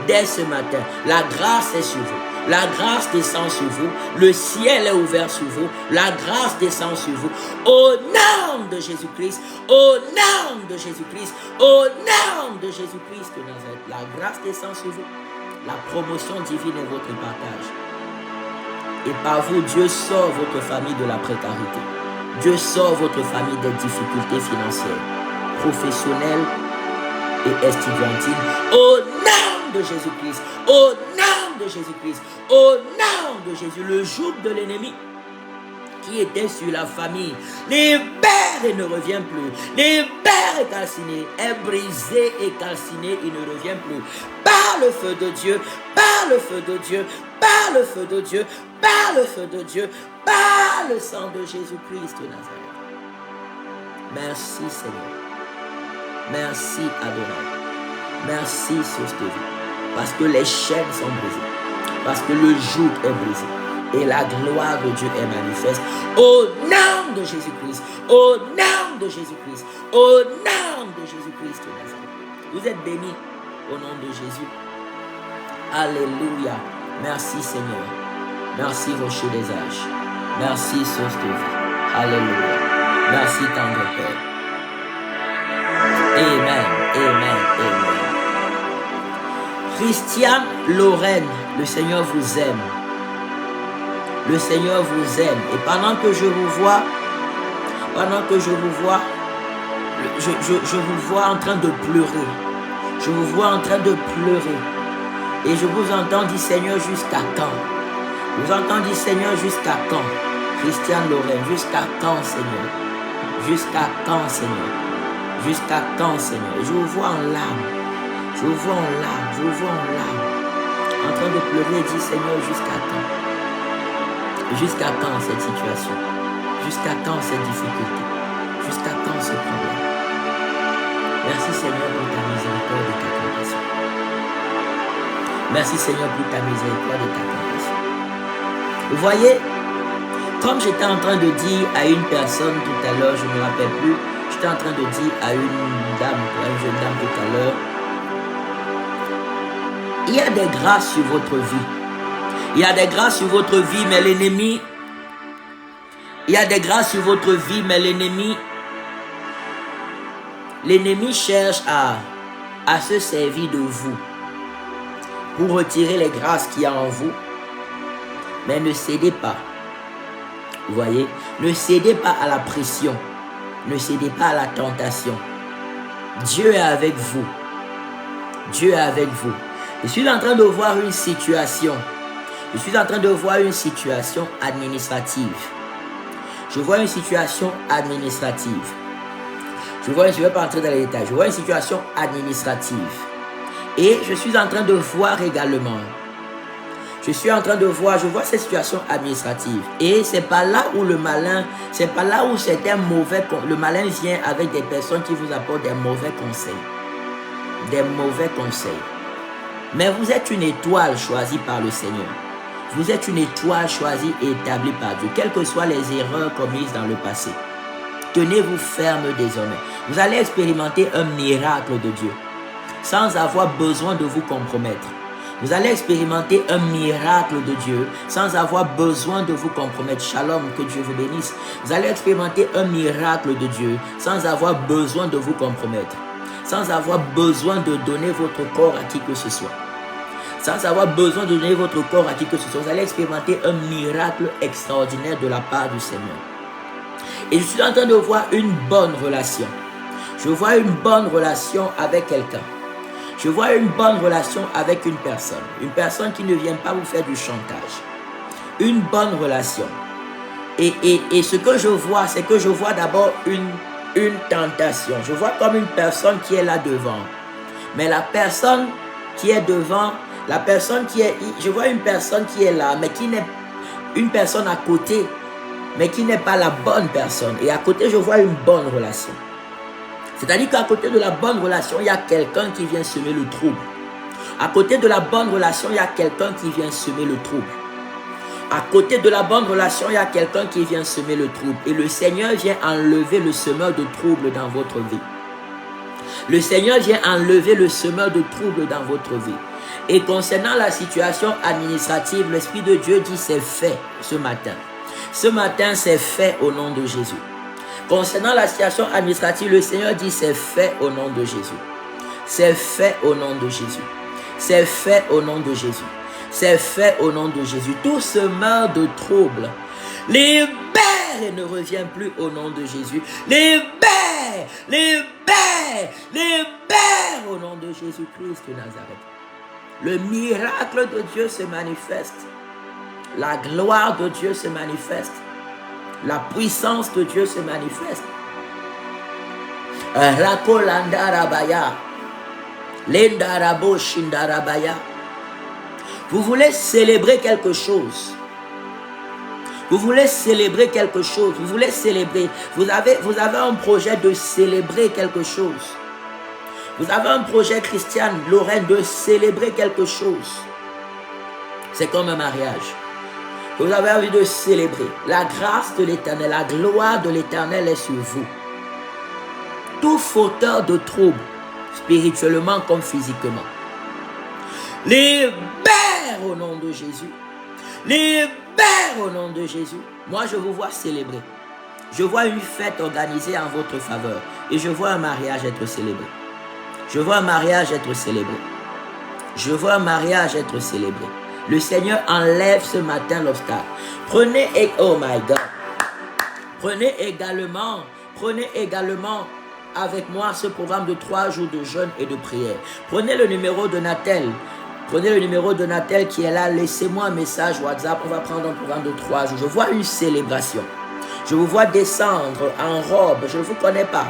Dès ce matin, la grâce est sur vous. La grâce descend sur vous. Le ciel est ouvert sur vous. La grâce descend sur vous. Au nom de Jésus-Christ. Au nom de Jésus-Christ. Au nom de Jésus-Christ de Nazareth. La grâce descend sur vous. La promotion divine est votre partage. Et par vous, Dieu sort votre famille de la précarité. Dieu sort votre famille des difficultés financières, professionnelles et estudiantines. Au nom de Jésus-Christ. Au nom de Jésus-Christ. Au nom de Jésus. Le joug de l'ennemi qui était sur la famille libère et ne revient plus. Libère et calciné. Est brisé et calciné. Il ne revient plus. Par le feu de Dieu. Par le feu de Dieu. Par le feu de Dieu. Par le feu de Dieu. Par le sang de Jésus-Christ de Nazareth. Merci Seigneur. Merci Adonai. Merci source de vie. Parce que les chaînes sont brisées. Parce que le joug est brisé. Et la gloire de Dieu est manifeste. Au nom de Jésus-Christ. Au nom de Jésus-Christ. Au nom de Jésus-Christ de Nazareth. Vous êtes bénis au nom de Jésus. Alléluia. Merci Seigneur. Merci rocher des âges. Merci source de vie. Alléluia. Merci tendre Père. Amen. Amen. Amen. Christiane Lorraine, le Seigneur vous aime. Le Seigneur vous aime. Et pendant que je vous vois, je vous vois en train de pleurer. Je vous vois en train de pleurer. Et je vous entends dire Seigneur jusqu'à quand? Je vous entends dire Seigneur jusqu'à quand? Christiane Lorraine, jusqu'à quand Seigneur? Jusqu'à quand Seigneur? Jusqu'à quand Seigneur? Je vous vois en larmes. Je vous vois en larmes. Je vous vois en larmes. En train de pleurer et dire Seigneur jusqu'à quand? Jusqu'à quand cette situation? Jusqu'à quand cette difficulté? Jusqu'à quand ce problème? Merci Seigneur pour ta miséricorde et ta compassion. Merci Seigneur pour ta miséricorde et ta compassion. Vous voyez, comme j'étais en train de dire à une personne tout à l'heure, je ne me rappelle plus, j'étais en train de dire à une dame, à une jeune dame tout à l'heure, il y a des grâces sur votre vie. Il y a des grâces sur votre vie, mais l'ennemi, l'ennemi cherche à se servir de vous pour retirer les grâces qu'il y a en vous. Mais ne cédez pas. Vous voyez? Ne cédez pas à la pression. Ne cédez pas à la tentation. Dieu est avec vous. Dieu est avec vous. Je suis en train de voir une situation. Je suis en train de voir une situation administrative. Je vois une situation administrative. je ne vais pas entrer dans les détails, je vois une situation administrative. Et je suis en train de voir également, je vois cette situation administrative. Et c'est pas là où le malin vient avec des personnes qui vous apportent des mauvais conseils. Des mauvais conseils. Mais vous êtes une étoile choisie par le Seigneur. Vous êtes une étoile choisie et établie par Dieu, quelles que soient les erreurs commises dans le passé. Tenez-vous ferme désormais. Vous allez expérimenter un miracle de Dieu, sans avoir besoin de vous compromettre. Vous allez expérimenter un miracle de Dieu, sans avoir besoin de vous compromettre. Shalom, que Dieu vous bénisse. Vous allez expérimenter un miracle de Dieu, sans avoir besoin de vous compromettre. Sans avoir besoin de donner votre corps à qui que ce soit. Sans avoir besoin de donner votre corps à qui que ce soit. Vous allez expérimenter un miracle extraordinaire de la part du Seigneur. Et je suis en train de voir une bonne relation. Je vois une bonne relation avec quelqu'un. Je vois une bonne relation avec une personne. Une personne qui ne vient pas vous faire du chantage. Une bonne relation. Et ce que je vois, c'est que je vois d'abord une tentation. Je vois comme une personne qui est là devant. Mais la personne qui est devant, je vois une personne qui est là, mais qui n'est une personne à côté, mais qui n'est pas la bonne personne. Et à côté, je vois une bonne relation. C'est-à-dire qu'à côté de la bonne relation, il y a quelqu'un qui vient semer le trouble. À côté de la bonne relation, il y a quelqu'un qui vient semer le trouble. À côté de la bonne relation, il y a quelqu'un qui vient semer le trouble. Et le Seigneur vient enlever le semeur de trouble dans votre vie. Le Seigneur vient enlever le semeur de trouble dans votre vie. Et concernant la situation administrative, l'Esprit de Dieu dit c'est fait ce matin. Ce matin, c'est fait au nom de Jésus. Concernant la situation administrative, le Seigneur dit c'est fait au nom de Jésus. C'est fait au nom de Jésus. C'est fait au nom de Jésus. C'est fait au nom de Jésus. Tout semeur de trouble, libère et ne revient plus au nom de Jésus. Libère, libère, libère au nom de Jésus-Christ de Nazareth. Le miracle de Dieu se manifeste. La gloire de Dieu se manifeste. La puissance de Dieu se manifeste. Rakolandarabaya. Lendarabo shindarabaya. Vous voulez célébrer quelque chose. Vous voulez célébrer quelque chose. Vous voulez célébrer. Vous avez un projet de célébrer quelque chose. Vous avez un projet, Christiane, Lorraine, de célébrer quelque chose. C'est comme un mariage. Vous avez envie de célébrer. La grâce de l'Éternel, la gloire de l'Éternel est sur vous. Tout fauteur de troubles, spirituellement comme physiquement. Libère au nom de Jésus. Libère au nom de Jésus. Moi, je vous vois célébrer. Je vois une fête organisée en votre faveur. Et je vois un mariage être célébré. Je vois un mariage être célébré. Je vois un mariage être célébré. Le Seigneur enlève ce matin l'obstacle. Prenez, oh my God. Prenez également avec moi ce programme de 3 jours de jeûne et de prière. Prenez le numéro de Natel. Prenez le numéro de Natel qui est là. Laissez-moi un message WhatsApp. On va prendre un programme de 3 jours. Je vois une célébration. Je vous vois descendre en robe. Je ne vous connais pas.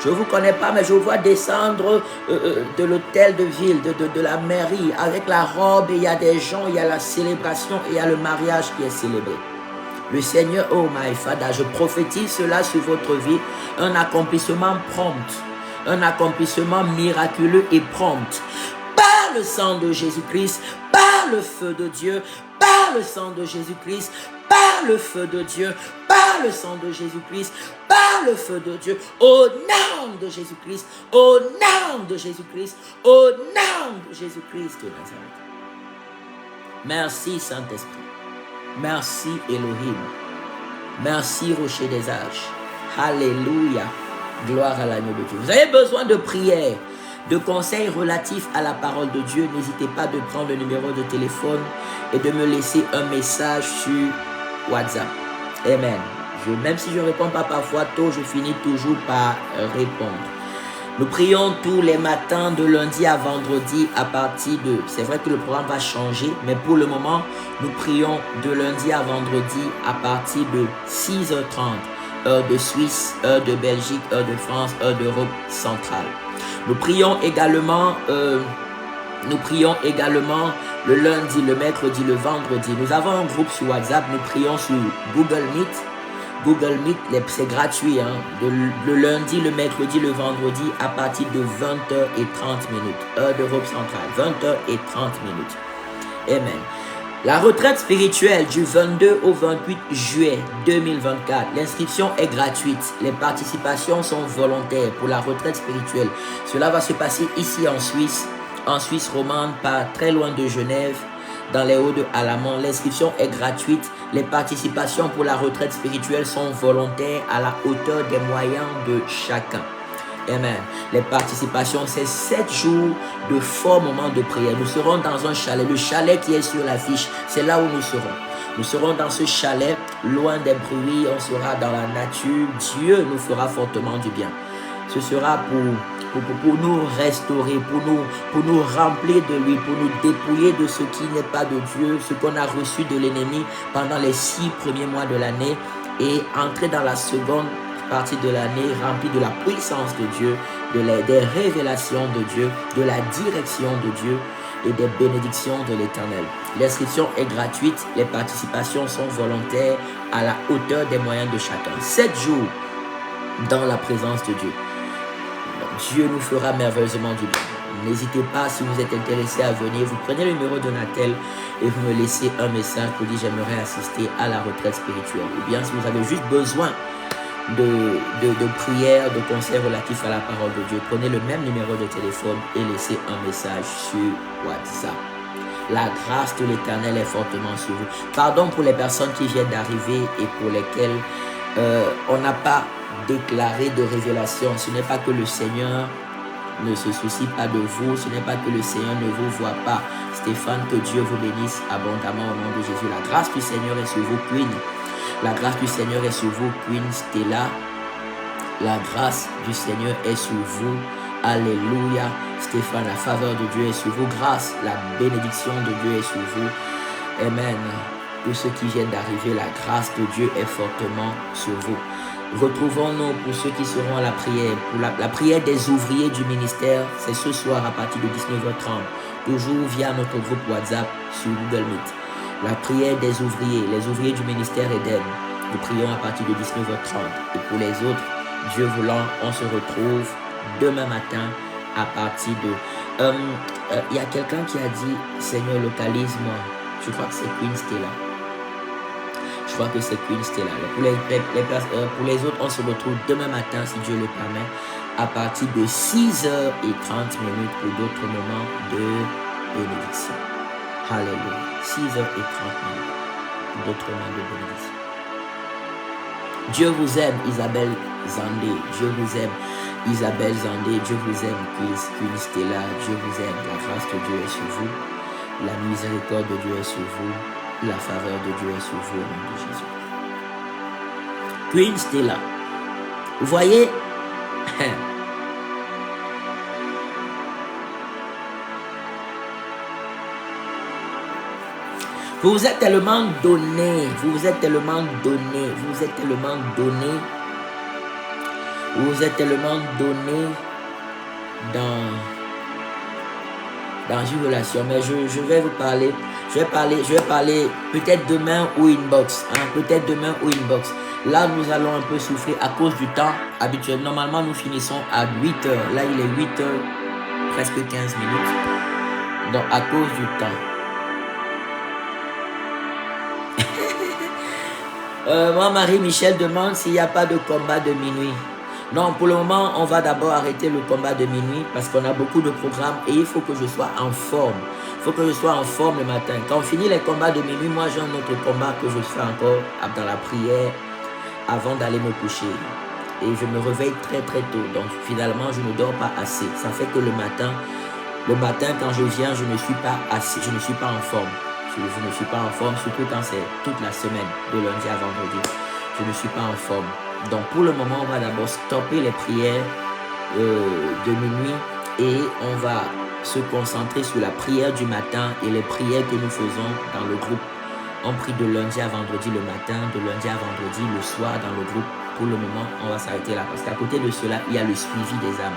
Je ne vous connais pas, mais je vous vois descendre de l'hôtel de ville, de la mairie, avec la robe, et il y a des gens, il y a la célébration, et il y a le mariage qui est célébré. Le Seigneur, oh my Father, je prophétise cela sur votre vie, un accomplissement prompt, un accomplissement miraculeux et prompt. Par le sang de Jésus-Christ, par le feu de Dieu, par le sang de Jésus-Christ, par le feu de Dieu, par le sang de Jésus-Christ, par le feu de Dieu, au nom de Jésus-Christ, au nom de Jésus-Christ, au nom de Jésus-Christ de Nazareth. Merci Saint-Esprit. Merci Elohim. Merci Rocher des âges. Alléluia. Gloire à l'agneau de Dieu. Vous avez besoin de prière, de conseils relatifs à la parole de Dieu. N'hésitez pas de prendre le numéro de téléphone et de me laisser un message sur WhatsApp. Amen. Même si je ne réponds pas parfois tôt, je finis toujours par répondre. Nous prions tous les matins de lundi à vendredi à partir de... C'est vrai que le programme va changer, mais pour le moment, nous prions de lundi à vendredi à partir de 6h30 heure de Suisse, heure de Belgique, heure de France, heure d'Europe centrale. Nous prions également le lundi, le mercredi, le vendredi. Nous avons un groupe sur WhatsApp, nous prions sur Google Meet. Google Meet, c'est gratuit. Le lundi, le mercredi, le vendredi, à partir de 20h30, heure d'Europe centrale, 20h30. Amen. La retraite spirituelle du 22 au 28 juillet 2024. L'inscription est gratuite. Les participations sont volontaires pour la retraite spirituelle. Cela va se passer ici en Suisse romande, pas très loin de Genève, dans les Hauts de Alamand. L'inscription est gratuite. Les participations pour la retraite spirituelle sont volontaires à la hauteur des moyens de chacun. Amen. Les participations, c'est 7 jours de forts moments de prière. Nous serons dans un chalet. Le chalet qui est sur l'affiche, c'est là où nous serons. Nous serons dans ce chalet, loin des bruits. On sera dans la nature. Dieu nous fera fortement du bien. Ce sera pour nous restaurer, pour nous remplir de lui, pour nous dépouiller de ce qui n'est pas de Dieu, ce qu'on a reçu de l'ennemi pendant les 6 premiers mois de l'année et entrer dans la seconde partie de l'année remplie de la puissance de Dieu, des révélations de Dieu, de la direction de Dieu et des bénédictions de l'Éternel. L'inscription est gratuite, les participations sont volontaires à la hauteur des moyens de chacun. 7 jours dans la présence de Dieu. Dieu nous fera merveilleusement du bien. N'hésitez pas, si vous êtes intéressé à venir, vous prenez le numéro de Natel et vous me laissez un message pour dire j'aimerais assister à la retraite spirituelle. Ou bien si vous avez juste besoin de prières, de conseils relatifs à la parole de Dieu, prenez le même numéro de téléphone et laissez un message sur WhatsApp. La grâce de l'Éternel est fortement sur vous. Pardon pour les personnes qui viennent d'arriver et pour lesquelles on n'a pas déclaré de révélation. Ce n'est pas que le Seigneur ne se soucie pas de vous, ce n'est pas que le Seigneur ne vous voit pas. Stéphane, que Dieu vous bénisse abondamment au nom de Jésus. La grâce du Seigneur est sur vous, Queen. La grâce du Seigneur est sur vous, Queen Stella. La grâce du Seigneur est sur vous. Alléluia. Stéphane, la faveur de Dieu est sur vous. Grâce, la bénédiction de Dieu est sur vous. Amen. Pour ceux qui viennent d'arriver, la grâce de Dieu est fortement sur vous. Retrouvons-nous pour ceux qui seront à la prière. Pour la prière des ouvriers du ministère, c'est ce soir à partir de 19h30. Toujours via notre groupe WhatsApp sur Google Meet. La prière des ouvriers, les ouvriers du ministère Eden. Nous prions à partir de 19h30. Et pour les autres, Dieu voulant, on se retrouve demain matin à partir de... Il y a quelqu'un qui a dit, Seigneur, localise-moi. Je crois que c'est Queen Stella. Je crois que c'est Queen Stella. Pour les autres, on se retrouve demain matin, si Dieu le permet, à partir de 6h30 pour d'autres moments de bénédiction. Alléluia. 6h30 pour d'autres moments de bénédiction. Dieu vous aime, Isabelle Zandé. Dieu vous aime, Isabelle Zandé. Dieu vous aime, Queen Stella. Dieu vous aime. La grâce de Dieu est sur vous. La miséricorde de Dieu est sur vous. La faveur de Dieu est sur vous au nom de Jésus. Queen Stella. Vous voyez, vous vous êtes tellement donné, vous êtes tellement donné, vous êtes tellement donné, vous êtes tellement donné dans une relation. Mais je vais vous parler, je vais parler peut-être demain ou inbox, peut-être demain ou inbox. Là, nous allons un peu souffler à cause du temps habituel. Normalement, nous finissons à 8h. Là, il est 8h, presque 15 minutes. Donc, à cause du temps. Moi, Marie-Michel demande s'il n'y a pas de combat de minuit. Non, pour le moment, on va d'abord arrêter le combat de minuit parce qu'on a beaucoup de programmes et il faut que je sois en forme. Il faut que je sois en forme le matin. Quand on finit les combats de minuit, moi, j'ai un autre combat que je fais encore dans la prière avant d'aller me coucher. Et je me réveille très très tôt. Donc, finalement, je ne dors pas assez. Ça fait que le matin, quand je viens, je ne suis pas assez. Je ne suis pas en forme. Je ne suis pas en forme, surtout quand c'est toute la semaine, de lundi à vendredi. Je ne suis pas en forme. Donc pour le moment, on va d'abord stopper les prières de minuit et on va se concentrer sur la prière du matin et les prières que nous faisons dans le groupe. On prie de lundi à vendredi le matin, de lundi à vendredi le soir dans le groupe pour le moment, on va s'arrêter là. Parce qu'à côté de cela, il y a le suivi des âmes.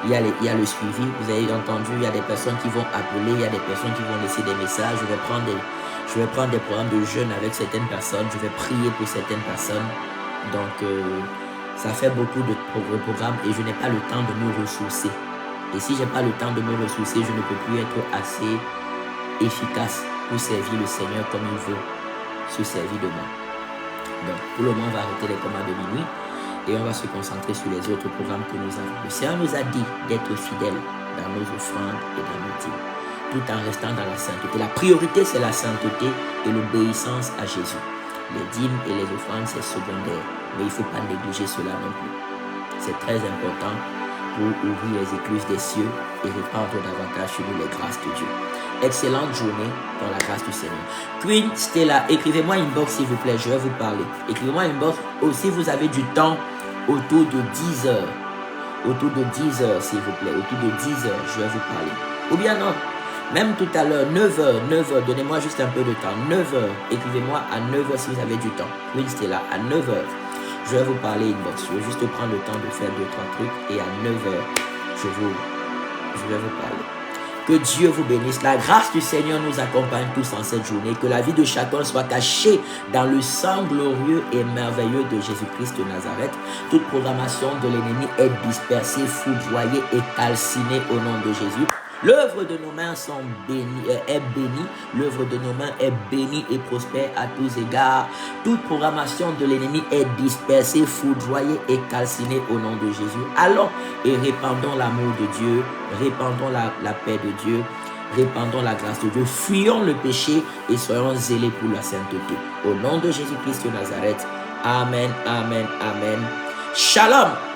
Il y a le suivi. Vous avez entendu, il y a des personnes qui vont appeler, il y a des personnes qui vont laisser des messages. Je vais prendre des programmes de jeûne avec certaines personnes. Je vais prier pour certaines personnes. Donc, ça fait beaucoup de programmes et je n'ai pas le temps de me ressourcer. Et si je n'ai pas le temps de me ressourcer, je ne peux plus être assez efficace pour servir le Seigneur comme il veut se servir de moi. Donc, pour le moment, on va arrêter les combats de minuit et on va se concentrer sur les autres programmes que nous avons. Le Seigneur nous a dit d'être fidèles dans nos offrandes et dans nos dîmes, tout en restant dans la sainteté. La priorité, c'est la sainteté et l'obéissance à Jésus. Les dîmes et les offrandes, c'est secondaire, mais il ne faut pas négliger cela non plus. C'est très important pour ouvrir les écluses des cieux et répandre davantage sur nous les grâces de Dieu. Excellente journée dans la grâce du Seigneur. Queen Stella, écrivez-moi inbox s'il vous plaît, je vais vous parler. Écrivez-moi inbox aussi, vous avez du temps autour de 10 heures. Autour de 10 heures s'il vous plaît, autour de 10 heures, je vais vous parler. Ou bien non, même tout à l'heure, 9 heures, donnez-moi juste un peu de temps. 9 heures, écrivez-moi à 9 heures si vous avez du temps. Queen Stella, à 9 heures. Je vais vous parler inbox. Je vais juste prendre le temps de faire 2-3 trucs et à 9 heures, je vais vous parler. Que Dieu vous bénisse. La grâce du Seigneur nous accompagne tous en cette journée. Que la vie de chacun soit cachée dans le sang glorieux et merveilleux de Jésus-Christ de Nazareth. Toute programmation de l'ennemi est dispersée, foudroyée et calcinée au nom de Jésus. L'œuvre de nos mains est bénie. L'œuvre de nos mains est bénie et prospère à tous égards. Toute programmation de l'ennemi est dispersée, foudroyée et calcinée au nom de Jésus. Allons et répandons l'amour de Dieu, répandons la paix de Dieu, répandons la grâce de Dieu, fuyons le péché et soyons zélés pour la sainteté. Au nom de Jésus-Christ de Nazareth. Amen, amen, amen. Shalom.